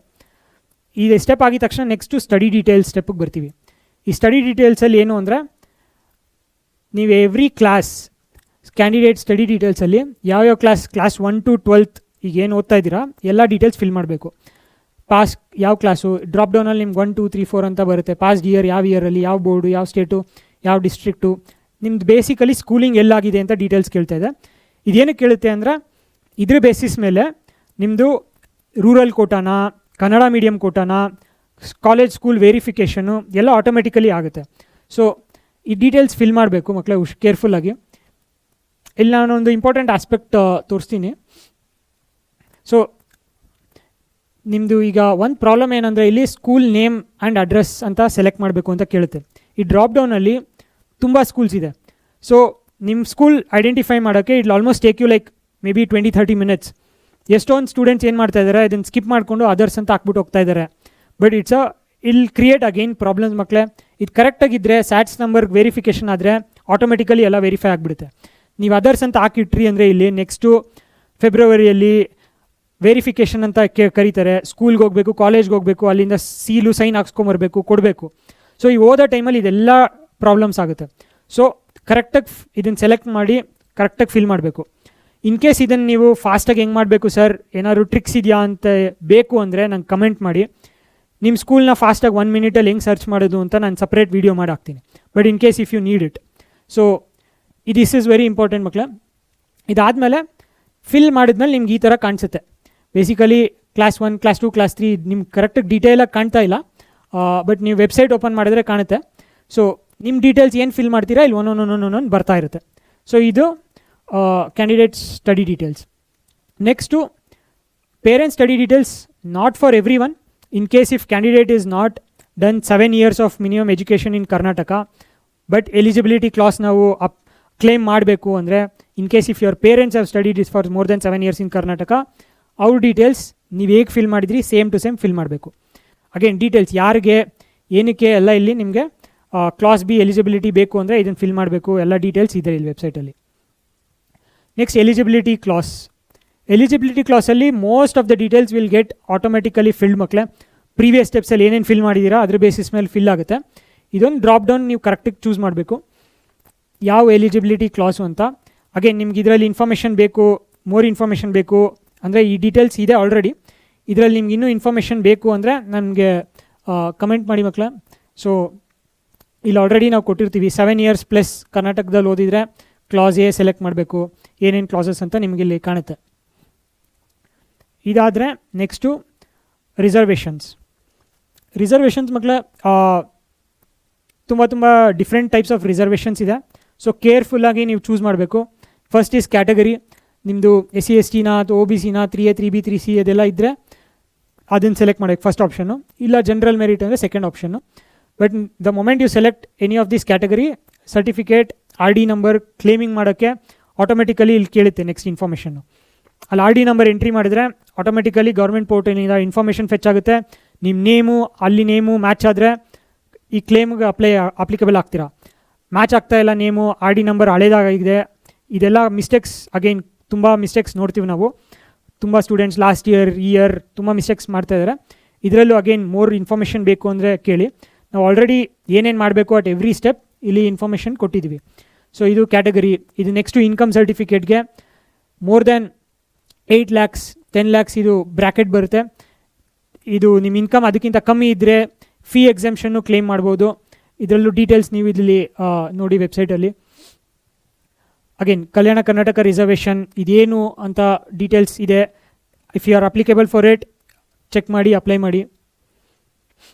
ಈ ಸ್ಟೆಪ್ ಆಗಿದ ತಕ್ಷಣ ನೆಕ್ಸ್ಟು ಸ್ಟಡಿ ಡೀಟೇಲ್ಸ್ ಸ್ಟೆಪ್ಪಿಗೆ ಬರ್ತೀವಿ. ಈ ಸ್ಟಡಿ ಡೀಟೇಲ್ಸಲ್ಲಿ ಏನು ಅಂದರೆ ನೀವು ಎವ್ರಿ ಕ್ಲಾಸ್ ಕ್ಯಾಂಡಿಡೇಟ್ ಸ್ಟಡಿ ಡೀಟೇಲ್ಸಲ್ಲಿ ಯಾವ್ಯಾವ ಕ್ಲಾಸ್ 1 to 12 ಈಗ ಏನು ಓದ್ತಾ ಇದ್ದೀರಾ ಎಲ್ಲ ಡೀಟೇಲ್ಸ್ ಫಿಲ್ ಮಾಡಬೇಕು. ಪಾಸ್ ಯಾವ ಕ್ಲಾಸು, ಡ್ರಾಪ್ ಡೌನಲ್ಲಿ ನಿಮ್ಗೆ 1 2 3 4 ಅಂತ ಬರುತ್ತೆ. ಪಾಸ್ಟ್ ಇಯರ್ ಯಾವ ಇಯರಲ್ಲಿ, ಯಾವ ಬೋರ್ಡು, ಯಾವ ಸ್ಟೇಟು, ಯಾವ ಡಿಸ್ಟ್ರಿಕ್ಟು, ನಿಮ್ದು ಬೇಸಿಕಲಿ ಸ್ಕೂಲಿಂಗ್ ಎಲ್ಲಾಗಿದೆ ಅಂತ ಡೀಟೇಲ್ಸ್ ಕೇಳ್ತಾ ಇದೆ. ಇದೇನಕ್ಕೆ ಕೇಳುತ್ತೆ ಅಂದರೆ ಇದ್ರ ಬೇಸಿಸ್ ಮೇಲೆ ನಿಮ್ಮದು ರೂರಲ್ ಕೋಟಾನ, ಕನ್ನಡ ಮೀಡಿಯಮ್ ಕೋಟಾನ, ಕಾಲೇಜ್ ಸ್ಕೂಲ್ ವೆರಿಫಿಕೇಷನು ಎಲ್ಲ ಆಟೋಮೆಟಿಕಲಿ ಆಗುತ್ತೆ. ಸೊ ಈ ಡೀಟೇಲ್ಸ್ ಫಿಲ್ ಮಾಡಬೇಕು ಮಕ್ಕಳೇ ಕೇರ್ಫುಲ್ಲಾಗಿ. ಇಲ್ಲಿ ನಾನೊಂದು ಇಂಪಾರ್ಟೆಂಟ್ ಆಸ್ಪೆಕ್ಟ್ ತೋರಿಸ್ತೀನಿ. ಸೊ ನಿಮ್ಮದು ಈಗ ಒಂದು ಪ್ರಾಬ್ಲಮ್ ಏನಂದರೆ ಇಲ್ಲಿ ಸ್ಕೂಲ್ ನೇಮ್ ಆ್ಯಂಡ್ ಅಡ್ರೆಸ್ ಅಂತ ಸೆಲೆಕ್ಟ್ ಮಾಡಬೇಕು ಅಂತ ಕೇಳುತ್ತೆ. ಈ ಡ್ರಾಪ್ ಡೌನಲ್ಲಿ ತುಂಬ ಸ್ಕೂಲ್ಸ್ ಇದೆ. ಸೊ ನಿಮ್ಮ ಸ್ಕೂಲ್ ಐಡೆಂಟಿಫೈ ಮಾಡೋಕ್ಕೆ it almost take you like maybe 20-30 minutes. ಎಷ್ಟೊಂದು ಸ್ಟೂಡೆಂಟ್ಸ್ ಏನು ಮಾಡ್ತಾ ಇದ್ದಾರೆ, ಇದನ್ನು ಸ್ಕಿಪ್ ಮಾಡಿಕೊಂಡು ಅದರ್ಸ್ ಅಂತ ಹಾಕ್ಬಿಟ್ಟು ಹೋಗ್ತಾ ಇದ್ದಾರೆ. ಬಟ್ ಇಲ್ ಕ್ರಿಯೇಟ್ ಅಗೈನ್ ಪ್ರಾಬ್ಲಮ್ಸ್ ಮಕ್ಕಳೇ. ಇದು ಕರೆಕ್ಟಾಗಿದ್ದರೆ ಸ್ಯಾಟ್ಸ್ ನಂಬರ್ಗೆ ವೆರಿಫಿಕೇಷನ್ ಆದರೆ ಆಟೋಮೆಟಿಕಲಿ ಎಲ್ಲ ವೆರಿಫೈ ಆಗಿಬಿಡುತ್ತೆ. ನೀವು ಅದರ್ಸ್ ಅಂತ ಹಾಕಿಟ್ರಿ ಅಂದರೆ ಇಲ್ಲಿ ನೆಕ್ಸ್ಟು ಫೆಬ್ರವರಿಯಲ್ಲಿ ವೆರಿಫಿಕೇಷನ್ ಅಂತ ಕರೀತಾರೆ. ಸ್ಕೂಲ್ಗೆ ಹೋಗಬೇಕು, ಕಾಲೇಜ್ಗೆ ಹೋಗಬೇಕು, ಅಲ್ಲಿಂದ ಸೀಲು ಸೈನ್ ಹಾಕ್ಸ್ಕೊಂಬರ್ಬೇಕು, ಕೊಡಬೇಕು. ಸೊ ಈ ಓದೋ ಟೈಮಲ್ಲಿ ಇದೆಲ್ಲ ಪ್ರಾಬ್ಲಮ್ಸ್ ಆಗುತ್ತೆ. ಸೊ ಕರೆಕ್ಟಾಗಿ ಇದನ್ನು ಸೆಲೆಕ್ಟ್ ಮಾಡಿ ಕರೆಕ್ಟಾಗಿ ಫಿಲ್ ಮಾಡಬೇಕು. ಇನ್ ಕೇಸ್ ಇದನ್ನು ನೀವು ಫಾಸ್ಟಾಗಿ ಹೆಂಗೆ ಮಾಡಬೇಕು ಸರ್, ಏನಾದ್ರು ಟ್ರಿಕ್ಸ್ ಇದೆಯಾ ಅಂತ ಬೇಕು ಅಂದರೆ ನಂಗೆ ಕಮೆಂಟ್ ಮಾಡಿ. ನಿಮ್ಮ ಸ್ಕೂಲ್ನ ಫಾಸ್ಟಾಗಿ 1 ಮಿನಿಟಲ್ಲಿ ಹೆಂಗೆ ಸರ್ಚ್ ಮಾಡೋದು ಅಂತ ನಾನು ಸಪ್ರೇಟ್ ವೀಡಿಯೋ ಮಾಡಿ ಹಾಕ್ತೀನಿ. But in case if you need it. So this is very important ಮಕ್ಕಳೇ. ಇದಾದಮೇಲೆ ಫಿಲ್ ಮಾಡಿದ್ಮೇಲೆ ನಿಮ್ಗೆ ಈ ಥರ ಕಾಣಿಸುತ್ತೆ. ಬೇಸಿಕಲಿ ಕ್ಲಾಸ್ 1, ಕ್ಲಾಸ್ 2, ಕ್ಲಾಸ್ 3 ನಿಮ್ಗೆ ಕರೆಕ್ಟಾಗಿ ಡೀಟೇಲಾಗಿ ಕಾಣ್ತಾ ಇಲ್ಲ. ಬಟ್ ನೀವು ವೆಬ್ಸೈಟ್ ಓಪನ್ ಮಾಡಿದ್ರೆ ಕಾಣುತ್ತೆ. ಸೊ ನಿಮ್ಮ ಡೀಟೇಲ್ಸ್ ಏನು ಫಿಲ್ ಮಾಡ್ತೀರಾ ಇಲ್ಲಿ ಒಂದೊಂದು ಬರ್ತಾ ಇರುತ್ತೆ. ಸೊ ಇದು candidate study details. Next parents study details, not for every one. In case if candidate is not done 7 years of minimum education in Karnataka, but eligibility class ನಾವು ಕ್ಲೇಮ್ ಮಾಡಬೇಕು ಅಂದರೆ, ಇನ್ case if your parents have studied is for more than 7 years ಇನ್ ಕರ್ನಾಟಕ, ಅವ್ರ details ನೀವು ಹೇಗೆ fill ಮಾಡಿದ್ರಿ same to same fill ಮಾಡಬೇಕು. Again details ಯಾರಿಗೆ ಏನಕ್ಕೆ ಎಲ್ಲ ಇಲ್ಲಿ ನಿಮಗೆ ಕ್ಲಾಸ್ ಬಿ ಎಲಿಜಿಬಿಲಿಟಿ ಬೇಕು ಅಂದರೆ ಇದನ್ನು ಫಿಲ್ ಮಾಡಬೇಕು. ಎಲ್ಲ ಡೀಟೇಲ್ಸ್ ಇದೆ ಇಲ್ಲಿ ವೆಬ್ಸೈಟಲ್ಲಿ. Next eligibility class. ಎಲಿಜಿಬಿಲಿಟಿ ಕ್ಲಾಸಲ್ಲಿ most of the details will get automatically filled ಮಕ್ಕಳೇ. ಪ್ರೀವಿಯಸ್ ಸ್ಟೆಪ್ಸಲ್ಲಿ ಏನೇನು ಫಿಲ್ ಮಾಡಿದ್ದೀರಾ ಅದ್ರ ಬೇಸಿಸ್ ಮೇಲೆ ಫಿಲ್ ಆಗುತ್ತೆ. ಇದೊಂದು ಡ್ರಾಪ್ ಡೌನ್ ನೀವು ಕರೆಕ್ಟಾಗಿ ಚೂಸ್ ಮಾಡಬೇಕು ಯಾವ ಎಲಿಜಿಬಿಲಿಟಿ ಕ್ಲಾಸು ಅಂತ. ಅಗೇನ್ ನಿಮ್ಗೆ ಇದರಲ್ಲಿ ಇನ್ಫಾರ್ಮೇಷನ್ ಬೇಕು, ಮೋರ್ ಇನ್ಫಾರ್ಮೇಷನ್ ಬೇಕು ಅಂದರೆ ಈ ಡೀಟೇಲ್ಸ್ ಇದೆ ಆಲ್ರೆಡಿ. ಇದರಲ್ಲಿ ನಿಮ್ಗೆ ಇನ್ನೂ ಇನ್ಫಾರ್ಮೇಷನ್ ಬೇಕು ಅಂದರೆ ನನಗೆ ಕಮೆಂಟ್ ಮಾಡಿ ಮಕ್ಕಳೇ. ಸೊ ಇಲ್ಲಿ ಆಲ್ರೆಡಿ ನಾವು ಕೊಟ್ಟಿರ್ತೀವಿ 7 years ಪ್ಲಸ್ ಕರ್ನಾಟಕದಲ್ಲಿ ಓದಿದರೆ ಕ್ಲಾಸ್ ಎ ಸೆಲೆಕ್ಟ್ ಮಾಡಬೇಕು, ಏನೇನು ಕ್ಲಾಸಸ್ ಅಂತ ನಿಮಗೆ ಇಲ್ಲಿ ಕಾಣುತ್ತೆ. ಇದಾದರೆ ನೆಕ್ಸ್ಟು ರಿಸರ್ವೇಷನ್ಸ್. ರಿಸರ್ವೇಷನ್ಸ್ ಮಕ್ಕಳೇ ತುಂಬ ಡಿಫ್ರೆಂಟ್ ಟೈಪ್ಸ್ ಆಫ್ ರಿಸರ್ವೇಷನ್ಸ್ ಇದೆ. ಸೊ ಕೇರ್ಫುಲ್ಲಾಗಿ ನೀವು ಚೂಸ್ ಮಾಡಬೇಕು. First is category. ನಿಮ್ಮದು SC/STನ ಅಥವಾ OBCನ 3A 3B 3C ಅದೆಲ್ಲ ಇದ್ದರೆ ಅದನ್ನು ಸೆಲೆಕ್ಟ್ ಮಾಡಬೇಕು ಫಸ್ಟ್ ಆಪ್ಷನ್ನು. ಇಲ್ಲ ಜನರಲ್ ಮೆರಿಟ್ ಅಂದರೆ second option. But the moment you select any of this category, certificate, RD number claiming ಮಾಡೋಕ್ಕೆ ಆಟೋಮೆಟಿಕಲಿ ಇಲ್ಲಿ ಕೇಳುತ್ತೆ ನೆಕ್ಸ್ಟ್ ಇನ್ಫಾರ್ಮೇಷನ್ನು. ಅಲ್ಲಿ RD ನಂಬರ್ ಎಂಟ್ರಿ ಮಾಡಿದರೆ ಆಟೋಮೆಟಿಕಲಿ ಗೌರ್ಮೆಂಟ್ ಪೋರ್ಟಲಿಂದ ಇನ್ಫಾರ್ಮೇಷನ್ ಫೆಚ್ ಆಗುತ್ತೆ. ನಿಮ್ಮ ನೇಮು ಅಲ್ಲಿ ನೇಮು ಮ್ಯಾಚ್ ಆದರೆ ಈ ಕ್ಲೇಮ್ಗೆ ಅಪ್ಲಿಕಬಲ್ ಆಗ್ತೀರಾ. ಮ್ಯಾಚ್ ಆಗ್ತಾ ಇಲ್ಲ ನೇಮು, RD ನಂಬರ್ ಹಳೇದಾಗಿದೆ, ಇದೆಲ್ಲ ಮಿಸ್ಟೇಕ್ಸ್. ಅಗೈನ್ ತುಂಬ ಮಿಸ್ಟೇಕ್ಸ್ ನೋಡ್ತೀವಿ ನಾವು. ತುಂಬ ಸ್ಟೂಡೆಂಟ್ಸ್ ಲಾಸ್ಟ್ ಇಯರ್ ತುಂಬ ಮಿಸ್ಟೇಕ್ಸ್ ಮಾಡ್ತಾಯಿದ್ದಾರೆ. ಇದರಲ್ಲೂ ಅಗೈನ್ ಮೋರ್ ಇನ್ಫಾರ್ಮೇಷನ್ ಬೇಕು ಅಂದರೆ ಕೇಳಿ. ನಾವು ಆಲ್ರೆಡಿ ಏನೇನು ಮಾಡಬೇಕು ಅಟ್ ಎವ್ರಿ ಸ್ಟೆಪ್ ಇಲ್ಲಿ ಇನ್ಫಾರ್ಮೇಷನ್ ಕೊಟ್ಟಿದ್ದೀವಿ. ಸೊ ಇದು ಕ್ಯಾಟಗರಿ. ಇದು ನೆಕ್ಸ್ಟು ಇನ್ಕಮ್ ಸರ್ಟಿಫಿಕೇಟ್ಗೆ ಮೋರ್ ದೆನ್ 8 lakhs 10 lakhs ಇದು ಬ್ರ್ಯಾಕೆಟ್ ಬರುತ್ತೆ. ಇದು ನಿಮ್ಮ ಇನ್ಕಮ್ ಅದಕ್ಕಿಂತ ಕಮ್ಮಿ ಇದ್ದರೆ ಫೀ ಎಕ್ಸೆಂಪ್ಷನ್ನು ಕ್ಲೇಮ್ ಮಾಡ್ಬೋದು. ಇದರಲ್ಲೂ ಡೀಟೇಲ್ಸ್ ನೀವು ಇಲ್ಲಿ ನೋಡಿ ವೆಬ್ಸೈಟಲ್ಲಿ. ಅಗೇನ್ ಕಲ್ಯಾಣ ಕರ್ನಾಟಕ ರಿಸರ್ವೇಷನ್ ಇದೇನು ಅಂತ ಡೀಟೇಲ್ಸ್ ಇದೆ. If you are applicable for it check ಮಾಡಿ ಅಪ್ಲೈ ಮಾಡಿ.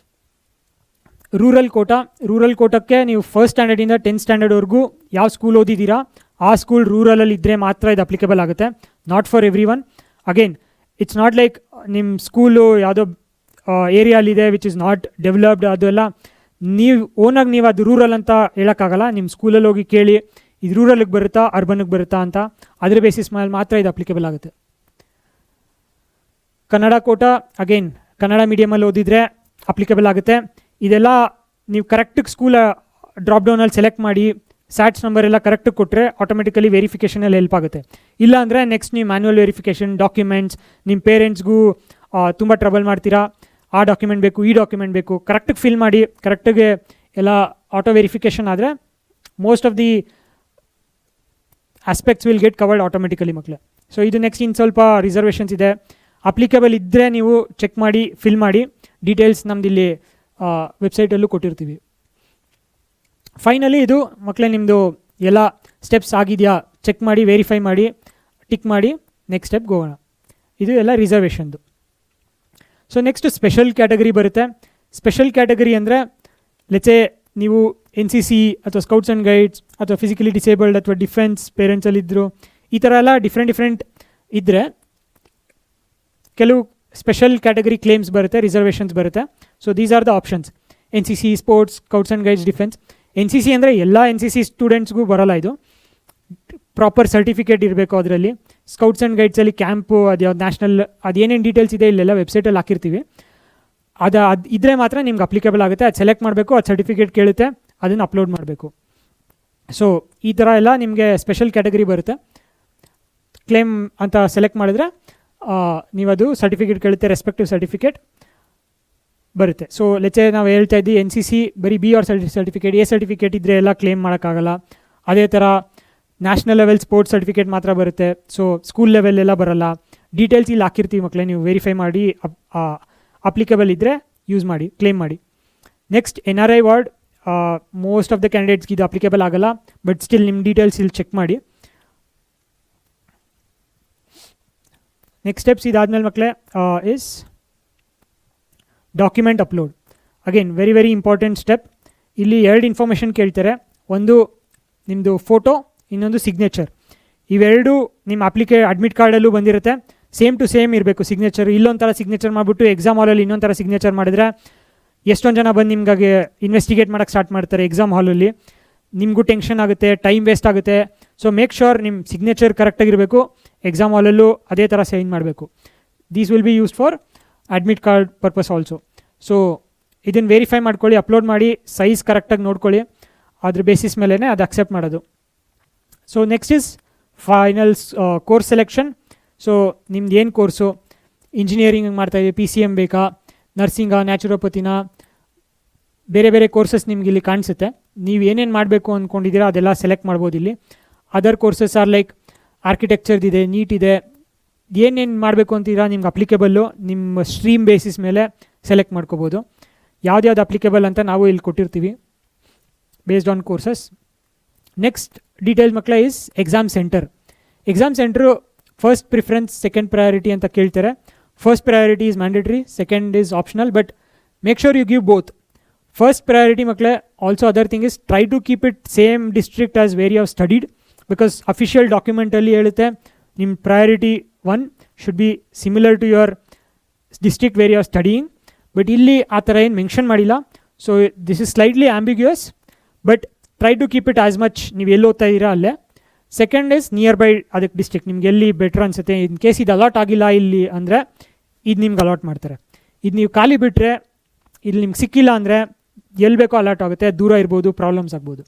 ರೂರಲ್ ಕೋಟಾಕ್ಕೆ ನೀವು 1st ಸ್ಟ್ಯಾಂಡರ್ಡಿಂದ 10th ಸ್ಟ್ಯಾಂಡರ್ಡ್ವರೆಗೂ ಯಾವ ಸ್ಕೂಲ್ ಓದಿದ್ದೀರಾ ಆ ಸ್ಕೂಲ್ ರೂರಲಲ್ಲಿ ಇದ್ದರೆ ಮಾತ್ರ ಇದು ಅಪ್ಲಿಕೇಬಲ್ ಆಗುತ್ತೆ, not for every one. Again it's not like ನಿಮ್ಮ ಸ್ಕೂಲು ಯಾವುದೋ ಏರಿಯಾಲಿದೆ ವಿಚ್ ಇಸ್ ನಾಟ್ ಡೆವಲಪ್ಡ್, ಅದೆಲ್ಲ ನೀವು ಓನಾಗಿ ನೀವು ಅದು ರೂರಲ್ ಅಂತ ಹೇಳೋಕ್ಕಾಗಲ್ಲ. ನಿಮ್ಮ ಸ್ಕೂಲಲ್ಲಿ ಹೋಗಿ ಕೇಳಿ ಇದು ರೂರಲ್ಗೆ ಬರುತ್ತಾ ಅರ್ಬನ್ಗೆ ಬರುತ್ತಾ ಅಂತ, ಅದ್ರ ಬೇಸಿಸ್ ಮೇಲೆ ಮಾತ್ರ ಇದು ಅಪ್ಲಿಕೇಬಲ್ ಆಗುತ್ತೆ. ಕನ್ನಡ ಕೋಟಾ ಅಗೇನ್ ಕನ್ನಡ ಮೀಡಿಯಮಲ್ಲಿ ಓದಿದರೆ ಅಪ್ಲಿಕೇಬಲ್ ಆಗುತ್ತೆ. ಇದೆಲ್ಲ ನೀವು ಕರೆಕ್ಟಿಗೆ ಸ್ಕೂಲ್ ಡ್ರಾಪ್ ಡೌನಲ್ಲಿ ಸೆಲೆಕ್ಟ್ ಮಾಡಿ ಸ್ಯಾಟ್ಸ್ ನಂಬರ್ ಎಲ್ಲ ಕರೆಕ್ಟಿಗೆ ಕೊಟ್ಟರೆ ಆಟೋಮೆಟಿಕಲಿ ವೆರಿಫಿಕೇಷನಲ್ಲಿ ಹೆಲ್ಪ್ ಆಗುತ್ತೆ. ಇಲ್ಲ ಅಂದರೆ ನೆಕ್ಸ್ಟ್ ನೀವು ಮ್ಯಾನ್ಯುವಲ್ ವೆರಿಫಿಕೇಷನ್, ಡಾಕ್ಯುಮೆಂಟ್ಸ್, ನಿಮ್ಮ ಪೇರೆಂಟ್ಸ್ಗೂ ತುಂಬ ಟ್ರಬಲ್ ಮಾಡ್ತೀರಾ. ಆ ಡಾಕ್ಯುಮೆಂಟ್ ಬೇಕು, ಈ ಡಾಕ್ಯುಮೆಂಟ್ ಬೇಕು, ಕರೆಕ್ಟಿಗೆ ಫಿಲ್ ಮಾಡಿ ಕರೆಕ್ಟಿಗೆ ಎಲ್ಲ ಆಟೋ ವೆರಿಫಿಕೇಷನ್ ಆದರೆ most of the aspects will get covered automatically ಮಕ್ಕಳೇ. ಸೊ ಇದು ನೆಕ್ಸ್ಟ್ ಇನ್ನು ಸ್ವಲ್ಪ ರಿಸರ್ವೇಷನ್ಸ್ ಇದೆ. ಅಪ್ಲಿಕೇಬಲ್ ಇದ್ದರೆ ನೀವು ಚೆಕ್ ಮಾಡಿ ಫಿಲ್ ಮಾಡಿ. ಡೀಟೇಲ್ಸ್ ನಮ್ದು ಇಲ್ಲಿ ವೆಬ್ಸೈಟಲ್ಲೂ ಕೊಟ್ಟಿರ್ತೀವಿ. ಫೈನಲಿ ಇದು ಮಕ್ಕಳೇ ನಿಮ್ಮದು ಎಲ್ಲ ಸ್ಟೆಪ್ಸ್ ಆಗಿದೆಯಾ ಚೆಕ್ ಮಾಡಿ, ವೆರಿಫೈ ಮಾಡಿ, ಟಿಕ್ ಮಾಡಿ ನೆಕ್ಸ್ಟ್ ಸ್ಟೆಪ್ ಹೋಗೋಣ. ಇದು ಎಲ್ಲ ರಿಸರ್ವೇಷನ್ದು. ಸೊ ನೆಕ್ಸ್ಟ್ ಸ್ಪೆಷಲ್ ಕ್ಯಾಟಗರಿ ಬರುತ್ತೆ. ಸ್ಪೆಷಲ್ ಕ್ಯಾಟಗರಿ ಅಂದರೆ ಲೆಟ್ಸೆ ನೀವು NCC ಅಥವಾ ಸ್ಕೌಟ್ಸ್ ಆ್ಯಂಡ್ ಗೈಡ್ಸ್ ಅಥವಾ ಫಿಸಿಕಲಿ ಡಿಸೇಬಲ್ಡ್ ಅಥವಾ ಡಿಫೆನ್ಸ್ ಪೇರೆಂಟ್ಸಲ್ಲಿದ್ದರು, ಈ ಥರ ಎಲ್ಲ ಡಿಫ್ರೆಂಟ್ ಇದ್ದರೆ ಕೆಲವು ಸ್ಪೆಷಲ್ ಕ್ಯಾಟಗರಿ ಕ್ಲೇಮ್ಸ್ ಬರುತ್ತೆ, ರಿಸರ್ವೇಷನ್ಸ್ ಬರುತ್ತೆ. So these are the options: NCC, sports, scouts and guides, defence. NCC ಅಂದರೆ ಎಲ್ಲ NCC ಸ್ಟೂಡೆಂಟ್ಸ್ಗೂ ಬರೋಲ್ಲ, ಇದು ಪ್ರಾಪರ್ ಸರ್ಟಿಫಿಕೇಟ್ ಇರಬೇಕು ಅದರಲ್ಲಿ. ಸ್ಕೌಟ್ಸ್ ಆ್ಯಂಡ್ ಗೈಡ್ಸಲ್ಲಿ ಕ್ಯಾಂಪು ಅದು ಯಾವ್ದು ನ್ಯಾಷನಲ್ ಅದೇನೇನು ಡೀಟೇಲ್ಸ್ ಇದೆ ಇಲ್ಲೆಲ್ಲ ವೆಬ್ಸೈಟಲ್ಲಿ ಹಾಕಿರ್ತೀವಿ. ಅದು ಇದ್ದರೆ ಮಾತ್ರ ನಿಮ್ಗೆ ಅಪ್ಲಿಕೇಬಲ್ ಆಗುತ್ತೆ. ಅದು ಸೆಲೆಕ್ಟ್ ಮಾಡಬೇಕು, ಅದು ಸರ್ಟಿಫಿಕೇಟ್ ಕೇಳುತ್ತೆ, ಅದನ್ನು ಅಪ್ಲೋಡ್ ಮಾಡಬೇಕು. ಸೊ ಈ ಥರ ಎಲ್ಲ ನಿಮಗೆ ಸ್ಪೆಷಲ್ ಕ್ಯಾಟಗರಿ ಬರುತ್ತೆ. ಕ್ಲೇಮ್ ಅಂತ ಸೆಲೆಕ್ಟ್ ಮಾಡಿದ್ರೆ ನೀವದು ಸರ್ಟಿಫಿಕೇಟ್ ಕೇಳುತ್ತೆ, ರೆಸ್ಪೆಕ್ಟಿವ್ ಸರ್ಟಿಫಿಕೇಟ್ ಬರುತ್ತೆ. ಸೊ ಲೆಚ್ಚೆ ನಾವು ಹೇಳ್ತಾ ಇದ್ದೀವಿ NCC ಬರೀ B or certificate, A certificate ಇದ್ದರೆ ಎಲ್ಲ ಕ್ಲೇಮ್ ಮಾಡೋಕ್ಕಾಗಲ್ಲ. ಅದೇ ಥರ ನ್ಯಾಷನಲ್ ಲೆವೆಲ್ ಸ್ಪೋರ್ಟ್ಸ್ ಸರ್ಟಿಫಿಕೇಟ್ ಮಾತ್ರ ಬರುತ್ತೆ. ಸೊ ಸ್ಕೂಲ್ ಲೆವೆಲ್ ಎಲ್ಲ ಬರೋಲ್ಲ. ಡೀಟೇಲ್ಸ್ ಇಲ್ಲಿ ಹಾಕಿರ್ತೀವಿ ಮಕ್ಕಳೇ, ನೀವು ವೆರಿಫೈ ಮಾಡಿ ಅಪ್ಲಿಕೇಬಲ್ ಇದ್ದರೆ ಯೂಸ್ ಮಾಡಿ, ಕ್ಲೇಮ್ ಮಾಡಿ. Next NRI ward, most of the ಕ್ಯಾಂಡಿಡೇಟ್ಸ್ಗೆ ಇದು ಅಪ್ಲಿಕೇಬಲ್ ಆಗಲ್ಲ, ಬಟ್ ಸ್ಟಿಲ್ ನಿಮ್ಮ ಡೀಟೇಲ್ಸ್ ಇಲ್ಲಿ ಚೆಕ್ ಮಾಡಿ. ನೆಕ್ಸ್ಟ್ ಸ್ಟೆಪ್ಸ್ ಇದಾದಮೇಲೆ ಮಕ್ಕಳೇ is document upload. Again very very important step. ಇಲ್ಲಿ 2 ಇನ್ಫಾರ್ಮೇಷನ್ ಕೇಳ್ತಾರೆ, ಒಂದು ನಿಮ್ಮದು ಫೋಟೋ, ಇನ್ನೊಂದು ಸಿಗ್ನೇಚರ್. ಇವೆರಡು ನಿಮ್ಮ ಅಡ್ಮಿಟ್ ಕಾರ್ಡಲ್ಲೂ ಬಂದಿರುತ್ತೆ, ಸೇಮ್ ಟು ಸೇಮ್ ಇರಬೇಕು ಸಿಗ್ನೇಚರ್. ಇಲ್ಲೊಂಥರ ಸಿಗ್ನೇಚರ್ ಮಾಡಿಬಿಟ್ಟು ಎಕ್ಸಾಮ್ ಹಾಲಲ್ಲಿ ಇನ್ನೊಂಥರ ಸಿಗ್ನೇಚರ್ ಮಾಡಿದ್ರೆ ಎಷ್ಟೊಂದು ಜನ ಬಂದು ನಿಮ್ಗೆ ಇನ್ವೆಸ್ಟಿಗೇಟ್ ಮಾಡೋಕ್ಕೆ ಸ್ಟಾರ್ಟ್ ಮಾಡ್ತಾರೆ ಎಕ್ಸಾಮ್ ಹಾಲಲ್ಲಿ. ನಿಮಗೂ ಟೆನ್ಷನ್ ಆಗುತ್ತೆ, ಟೈಮ್ ವೇಸ್ಟ್ ಆಗುತ್ತೆ. ಸೊ ಮೇಕ್ ಶ್ಯೂರ್ ನಿಮ್ಮ ಸಿಗ್ನೇಚರ್ ಕರೆಕ್ಟಾಗಿರಬೇಕು. ಎಕ್ಸಾಮ್ ಹಾಲಲ್ಲೂ ಅದೇ ಥರ ಸೈನ್ ಮಾಡಬೇಕು. These will be used for admit card purpose also. So ಇದನ್ನು ವೆರಿಫೈ ಮಾಡ್ಕೊಳ್ಳಿ, ಅಪ್ಲೋಡ್ ಮಾಡಿ, ಸೈಜ್ ಕರೆಕ್ಟಾಗಿ ನೋಡ್ಕೊಳ್ಳಿ. ಅದ್ರ ಬೇಸಿಸ್ ಮೇಲೇ ಅದು ಅಕ್ಸೆಪ್ಟ್ ಮಾಡೋದು. So next is finals course selection. So ನಿಮ್ದು ಏನು ಕೋರ್ಸು, ಇಂಜಿನಿಯರಿಂಗ್ ಮಾಡ್ತಾಯಿದ್ದೀವಿ, PCM ಬೇಕಾ, ನರ್ಸಿಂಗಾ, ನ್ಯಾಚುರೋಪತಿನ, ಬೇರೆ ಬೇರೆ ಕೋರ್ಸಸ್ ನಿಮ್ಗೆ ಇಲ್ಲಿ ಕಾಣಿಸುತ್ತೆ. ನೀವು ಏನೇನು ಮಾಡಬೇಕು ಅಂದ್ಕೊಂಡಿದ್ದೀರಾ ಅದೆಲ್ಲ ಸೆಲೆಕ್ಟ್ ಮಾಡ್ಬೋದು ಇಲ್ಲಿ. ಅದರ್ ಕೋರ್ಸಸ್ ಆರ್ ಲೈಕ್ ಆರ್ಕಿಟೆಕ್ಚರ್ದಿದೆ, ನೀಟ್ ಇದೆ. ಏನೇನು ಮಾಡಬೇಕು ಅಂತೀರಾ ನಿಮ್ಗೆ ಅಪ್ಲಿಕೇಬಲ್ಲು ನಿಮ್ಮ ಸ್ಟ್ರೀಮ್ ಬೇಸಿಸ್ ಮೇಲೆ ಸೆಲೆಕ್ಟ್ ಮಾಡ್ಕೋಬೋದು. ಯಾವ್ದು ಅಪ್ಲಿಕೇಬಲ್ ಅಂತ ನಾವು ಇಲ್ಲಿ ಕೊಟ್ಟಿರ್ತೀವಿ based on courses. Next details ಮಕ್ಕಳ is exam centre. Exam centre first preference, second priority ಅಂತ ಕೇಳ್ತಾರೆ. First priority is mandatory, second is optional, but make sure you give both. First priority ಮಕ್ಕಳೇ, also other thing is try to keep it same district as where you have studied, because official ಡಾಕ್ಯುಮೆಂಟಲ್ಲಿ ಹೇಳುತ್ತೆ ನಿಮ್ಮ priority 1 should be similar to your district where you are studying. But ಇಲ್ಲಿ ಆ ಥರ ಏನು mention ಮಾಡಿಲ್ಲ. So this is slightly ambiguous, but try to keep it as much ನೀವು ಎಲ್ಲಿ ಓದ್ತಾ ಇದ್ದೀರಾ ಅಲ್ಲೇ. ಸೆಕೆಂಡ್ ಇಸ್ ನಿಯರ್ ಬೈ ಅದಕ್ಕೆ ಡಿಸ್ಟ್ರಿಕ್ಟ್, ನಿಮ್ಗೆ ಎಲ್ಲಿ ಬೆಟ್ರ್ ಅನಿಸುತ್ತೆ. ಇನ್ ಕೇಸ್ ಇದು ಅಲಾಟ್ ಆಗಿಲ್ಲ ಇಲ್ಲಿ ಅಂದರೆ ಇದು ನಿಮ್ಗೆ ಅಲಾಟ್ ಮಾಡ್ತಾರೆ. ಇದು ನೀವು ಖಾಲಿ ಬಿಟ್ಟರೆ, ಇಲ್ಲಿ ನಿಮ್ಗೆ ಸಿಕ್ಕಿಲ್ಲ ಅಂದರೆ ಎಲ್ಲಿ ಬೇಕೋ ಅಲಾಟ್ ಆಗುತ್ತೆ, ದೂರ ಇರ್ಬೋದು, ಪ್ರಾಬ್ಲಮ್ಸ್ ಆಗ್ಬೋದು.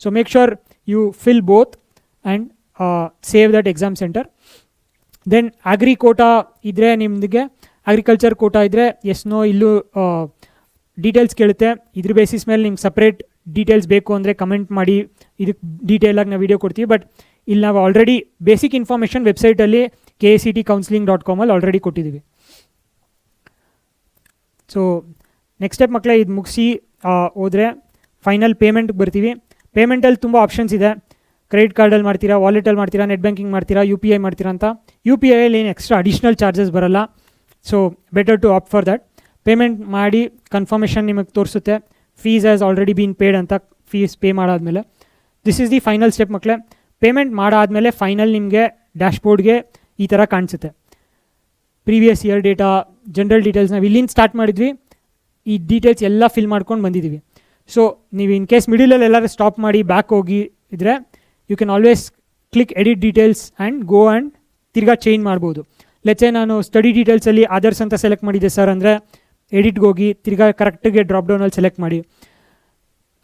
So make sure you fill both and save that exam centre. Then agri quota ಇದ್ದರೆ ನಿಮಗೆ, ಅಗ್ರಿಕಲ್ಚರ್ ಕೋಟಾ ಇದ್ದರೆ ನೋ ಇಲ್ಲೂ ಡೀಟೇಲ್ಸ್ ಕೇಳುತ್ತೆ. ಇದ್ರ ಬೇಸಿಸ್ ಮೇಲೆ ನಿಮ್ಗೆ ಸಪ್ರೇಟ್ ಡೀಟೇಲ್ಸ್ ಬೇಕು ಅಂದರೆ ಕಮೆಂಟ್ ಮಾಡಿ, ಇದಕ್ಕೆ ಡೀಟೇಲಾಗಿ ನಾವು ವೀಡಿಯೋ ಕೊಡ್ತೀವಿ. ಬಟ್ ಇಲ್ಲಿ ನಾವು ಆಲ್ರೆಡಿ ಬೇಸಿಕ್ ಇನ್ಫಾರ್ಮೇಷನ್ ವೆಬ್ಸೈಟಲ್ಲಿ KCTcounseling.com ಆಲ್ರೆಡಿ ಕೊಟ್ಟಿದ್ದೀವಿ. ಸೊ ನೆಕ್ಸ್ಟ್ ಸ್ಟೆಪ್ ಮಕ್ಕಳೇ, ಇದು ಮುಗಿಸಿ ಹೋದರೆ ಫೈನಲ್ ಪೇಮೆಂಟ್ಗೆ ಬರ್ತೀವಿ. ಪೇಮೆಂಟಲ್ಲಿ ತುಂಬ ಆಪ್ಷನ್ಸ್ ಇದೆ. ಕ್ರೆಡಿಟ್ ಕಾರ್ಡಲ್ಲಿ ಮಾಡ್ತೀರಾ, ವಾಲೆಟಲ್ಲಿ ಮಾಡ್ತೀರಾ, ನೆಟ್ ಬ್ಯಾಂಕಿಂಗ್ ಮಾಡ್ತೀರಾ, UPI ಮಾಡ್ತೀರಾ ಅಂತ. UPIಯಲ್ಲಿ ಏನು ಎಕ್ಸ್ಟ್ರಾ ಅಡಿಷ್ನಲ್ ಚಾರ್ಜಸ್ ಬರೋಲ್ಲ. So better to opt for that. Payment ಮಾಡಿ ಕನ್ಫರ್ಮೇಷನ್ ನಿಮಗೆ ತೋರಿಸುತ್ತೆ fees has already been paid ಅಂತ. ಫೀಸ್ ಪೇ ಮಾಡಾದಮೇಲೆ this is the final step ಮಕ್ಕಳೇ. ಪೇಮೆಂಟ್ ಮಾಡಾದಮೇಲೆ ಫೈನಲ್ ನಿಮಗೆ ಡ್ಯಾಶ್ಬೋರ್ಡ್ಗೆ ಈ ಥರ ಕಾಣಿಸುತ್ತೆ. Previous year data, general details ನಾವು ಇಲ್ಲಿಂದ ಸ್ಟಾರ್ಟ್ ಮಾಡಿದ್ವಿ. ಈ ಡೀಟೇಲ್ಸ್ ಎಲ್ಲ ಫಿಲ್ ಮಾಡ್ಕೊಂಡು ಬಂದಿದ್ದೀವಿ. ಸೊ ನೀವು ಇನ್ ಕೇಸ್ ಮಿಡಲಲ್ಲಿ ಎಲ್ಲರೂ ಸ್ಟಾಪ್ ಮಾಡಿ ಬ್ಯಾಕ್ ಹೋಗಿ ಇದ್ದರೆ you can always click edit details and go and ತಿರ್ಗಾ ಚೇಂಜ್ ಮಾಡ್ಬೋದು. ಲೆಚ್ಚೆ ನಾನು ಸ್ಟಡಿ ಡೀಟೇಲ್ಸಲ್ಲಿ ಅದರ್ಸ್ ಅಂತ ಸೆಲೆಕ್ಟ್ ಮಾಡಿದ್ದೆ ಸರ್ ಅಂದರೆ ಎಡಿಟ್ಗೆ ಹೋಗಿ ತಿರ್ಗಾ ಕರೆಕ್ಟಿಗೆ ಡ್ರಾಪ್ ಡೌನಲ್ಲಿ ಸೆಲೆಕ್ಟ್ ಮಾಡಿ.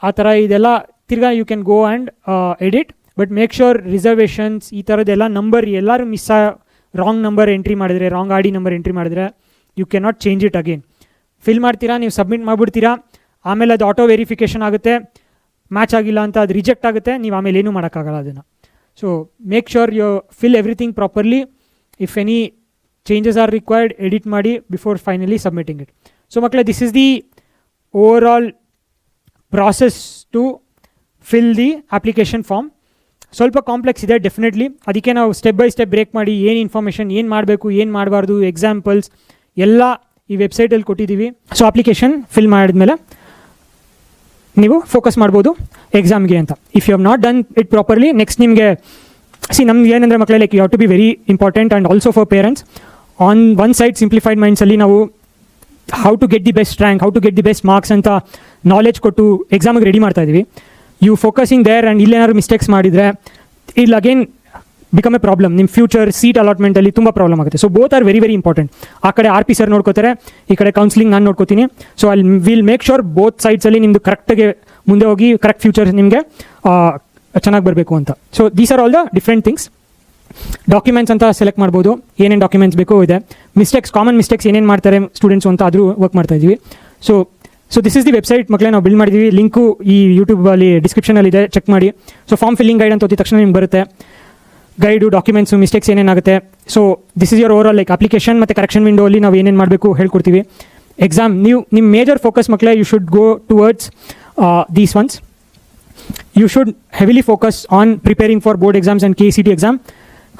ಆ ಥರ ಇದೆಲ್ಲ ತಿರ್ಗಾ you can go and edit. But make sure reservations ಈ ಥರದ್ದೆಲ್ಲ ನಂಬರ್ ಎಲ್ಲರೂ ರಾಂಗ್ ನಂಬರ್ ಎಂಟ್ರಿ ಮಾಡಿದರೆ, ರಾಂಗ್ ID ನಂಬರ್ ಎಂಟ್ರಿ ಮಾಡಿದರೆ you can not change it again. Fill ಮಾಡ್ತೀರಾ, ನೀವು ಸಬ್ಮಿಟ್ ಮಾಡಿಬಿಡ್ತೀರಾ, ಆಮೇಲೆ ಅದು ಆಟೋ ವೆರಿಫಿಕೇಷನ್ ಆಗುತ್ತೆ. ಮ್ಯಾಚ್ ಆಗಿಲ್ಲ ಅಂತ ಅದು ರಿಜೆಕ್ಟ್ ಆಗುತ್ತೆ, ನೀವು ಆಮೇಲೆ ಏನೂ ಮಾಡೋಕ್ಕಾಗಲ್ಲ ಅದನ್ನು. So make sure you fill everything properly. If any changes are required edit ಮಾಡಿ before finally submitting it. So ಮಕ್ಕಳೇ, this is the overall process to fill the application form. ಸ್ವಲ್ಪ ಕಾಂಪ್ಲೆಕ್ಸ್ ಇದೆ ಡೆಫಿನೆಟ್ಲಿ, ಅದಕ್ಕೆ ನಾವು step by step break ಮಾಡಿ ಏನು information, ಏನು ಮಾಡಬೇಕು, ಏನು ಮಾಡಬಾರ್ದು, ಎಕ್ಸಾಂಪಲ್ಸ್ ಎಲ್ಲ ಈ ವೆಬ್ಸೈಟಲ್ಲಿ ಕೊಟ್ಟಿದ್ದೀವಿ. ಸೊ ಅಪ್ಲಿಕೇಶನ್ ಫಿಲ್ ಮಾಡಿದ್ಮೇಲೆ ನೀವು ಫೋಕಸ್ ಮಾಡ್ಬೋದು ಎಕ್ಸಾಮ್ಗೆ ಅಂತ. If you have not done it properly, next ನಿಮಗೆ ನಮ್ಗೆ ಏನಂದರೆ ಮಕ್ಕಳೇ, like you have to be very important and also for parents. On one side simplified ಮೈಂಡ್ಸಲ್ಲಿ ನಾವು how to get the best rank, how to get the best marks ಅಂತ knowledge ಕೊಟ್ಟು ಎಕ್ಸಾಮಿಗೆ ready ಮಾಡ್ತಾ ಇದ್ದೀವಿ. ಯು ಫೋಕಸಿಂಗ್ ದೇರ್ ಆ್ಯಂಡ್ ಇಲ್ಲೇನಾದ್ರು mistakes ಮಾಡಿದರೆ ಇಲ್ಲಿ ಅಗೇನ್ ಬಿಕಮ್ ಎ ಪ್ರಾಬ್ಲಮ್. ನಿಮ್ಮ ಫ್ಯೂಚರ್ ಸೀಟ್ ಅಲಾಟ್ಮೆಂಟಲ್ಲಿ ತುಂಬ ಪ್ರಾಬ್ಲಮ್ ಆಗುತ್ತೆ. So both are very very important. ಆ ಕಡೆ RP ಸರ್ ನೋಡ್ಕೋತಾರೆ, ಈ ಕಡೆ ಕೌನ್ಸಿಲಿಂಗ್ ನಾನು ನೋಡ್ಕೋತೀನಿ. So I will make sure both ಸೈಡ್ಸಲ್ಲಿ ನಿಮ್ಮದು ಕರೆಕ್ಟಾಗಿ ಮುಂದೆ ಹೋಗಿ ಕರೆಕ್ಟ್ ಫ್ಯೂಚರ್ ನಿಮಗೆ ಚೆನ್ನಾಗಿ ಬರಬೇಕು ಅಂತ. So these are all the different things. Documents ಅಂತ ಸೆಲೆಕ್ಟ್ ಮಾಡ್ಬೋದು, ಏನೇನು ಡಾಕ್ಯುಮೆಂಟ್ಸ್ ಬೇಕೋ ಇದೆ. ಮಿಸ್ಟೇಕ್ಸ್, ಕಾಮನ್ ಮಿಸ್ಟೇಕ್ಸ್ ಏನೇನು ಮಾಡ್ತಾರೆ ಸ್ಟೂಡೆಂಟ್ಸು ಅಂತ ಆದರೂ ವರ್ಕ್ ಮಾಡ್ತಾ ಇದ್ದೀವಿ. So this is the website ಮಕ್ಕಳೇ, ನಾವು ಬಿಲ್ಡ್ ಮಾಡಿದ್ದೀವಿ. ಲಿಂಕು ಈ ಯೂಟ್ಯೂಬಲ್ಲಿ ಡಿಸ್ಕ್ರಿಪ್ಷನಲ್ಲಿದೆ, ಚೆಕ್ ಮಾಡಿ. ಸೊ ಫಾರ್ಮ್ ಫಿಲ್ಲಿಂಗ್ ಗೈಡ್ ಅಂತ ಓದಿದ ತಕ್ಷಣ ನಿಮ್ಗೆ ಬರುತ್ತೆ ಗೈಡು, ಡಾಕ್ಯುಮೆಂಟ್ಸು, ಮಿಸ್ಟೇಕ್ಸ್ ಏನೇನಾಗುತ್ತೆ. So this is your overall like application ಮತ್ತು ಕರೆಕ್ಷನ್ ವಿಂಡೋಲ್ಲಿ ನಾವು ಏನೇನು ಮಾಡಬೇಕು ಹೇಳ್ಕೊಡ್ತೀವಿ. ಎಕ್ಸಾಮ್ ನೀವು ನಿಮ್ಮ ಮೇಜರ್ ಫೋಕಸ್ ಮಕ್ಕಳೇ, you should go towards these ones. You should heavily focus on preparing for board exams and KCT exam.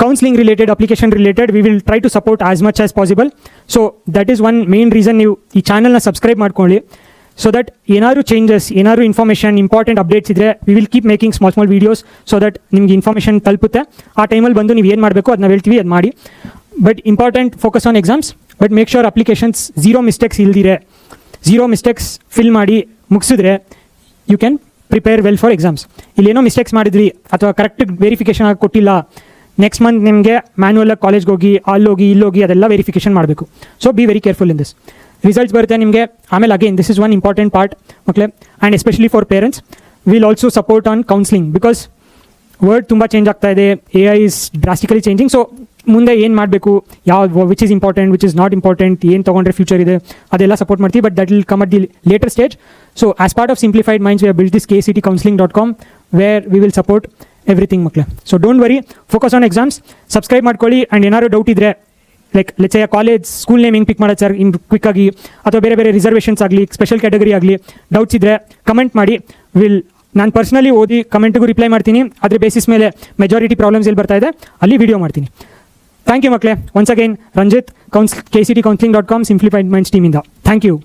Counselling related, application related, we will try to support as much as possible. So that is one main reason ನೀವು ಈ ಚಾನಲ್ನ subscribe ಮಾಡ್ಕೊಳ್ಳಿ. So that ಏನಾದರೂ changes, ಏನಾದರೂ information, important updates ಇದ್ದರೆ we will keep making small videos so that ನಿಮ್ಗೆ information ತಲುಪುತ್ತೆ. ಆ ಟೈಮಲ್ಲಿ ಬಂದು ನೀವು ಏನು ಮಾಡಬೇಕು ಅದನ್ನ ಹೇಳ್ತೀವಿ, ಅದು ಮಾಡಿ. But important focus on exams, but make sure applications zero mistakes ಇಲ್ದಿರೆ, ಝೀರೋ ಮಿಸ್ಟೇಕ್ಸ್ ಫಿಲ್ ಮಾಡಿ ಮುಗಿಸಿದ್ರೆ you can prepare well for exams. ಇಲ್ಲೇನೋ ಮಿಸ್ಟೇಕ್ಸ್ ಮಾಡಿದ್ರಿ ಅಥವಾ ಕರೆಕ್ಟ್ ವೆರಿಫಿಕೇಷನ್ ಆಗಿ ಕೊಟ್ಟಿಲ್ಲ, ನೆಕ್ಸ್ಟ್ ಮಂತ್ ನಿಮಗೆ ಮ್ಯಾನ್ಯುವಲಾಗಿ ಕಾಲೇಜ್ಗೆ ಹೋಗಿ ಅಲ್ಲೋಗಿ ಇಲ್ಲೋಗಿ ಅದೆಲ್ಲ ವೆರಿಫಿಕೇಷನ್ ಮಾಡಬೇಕು. So be very careful in this. Results ಬರುತ್ತೆ ನಿಮಗೆ. ಆಮೇಲೆ again this is one important part ಮಕ್ಕಳೇ, and especially for parents will also support on counselling. Because world ತುಂಬ ಚೇಂಜ್ ಆಗ್ತಾ ಇದೆ, AI is drastically changing. So ಮುಂದೆ ಏನು ಮಾಡಬೇಕು, which is important, which is not important, ಏನು ತೊಗೊಂಡ್ರೆ ಫ್ಯೂಚರ್ ಇದೆ, ಅದೆಲ್ಲ ಸಪೋರ್ಟ್ ಮಾಡ್ತೀವಿ. But that will come at the later stage. So as part of simplified minds we have built this kctcounseling.com where we will support everything ಮಕ್ಕಳೇ. So don't worry, focus on exams. Subscribe ಮಾಡ್ಕೊಳ್ಳಿ. And ಏನಾದ್ರು doubt ಇದ್ದರೆ, like let's say college school name ಹೆಂಗೆ pick ಮಾಡೋದು sir ಕ್ವಿಕ್ಕಾಗಿ, ಅಥವಾ ಬೇರೆ ಬೇರೆ reservations ಆಗಲಿ, ಸ್ಪೆಷಲ್ ಕ್ಯಾಟಗರಿ ಆಗಲಿ ಡೌಟ್ಸ್ ಇದ್ದರೆ ಕಮೆಂಟ್ ಮಾಡಿ. ನಾನು ಪರ್ಸ್ನಲಿ ಓದಿ ಕಮೆಂಟಿಗೂ ರಿಪ್ಲೈ ಮಾಡ್ತೀನಿ. ಅದ್ರ ಬೇಸಿಸ್ ಮೇಲೆ ಮೆಜಾರಿಟಿ ಪ್ರಾಬ್ಲಮ್ಸ್ ಎಲ್ಲಿ ಬರ್ತಾ ಇದೆ ಅಲ್ಲಿ ವಿಡಿಯೋ ಮಾಡ್ತೀನಿ. ಥ್ಯಾಂಕ್ ಯು ಮಕ್ಕಳೇ. Once again Ranjith, KCTcounseling.com simplified minds ಟೀಮಿಂದ. Thank you.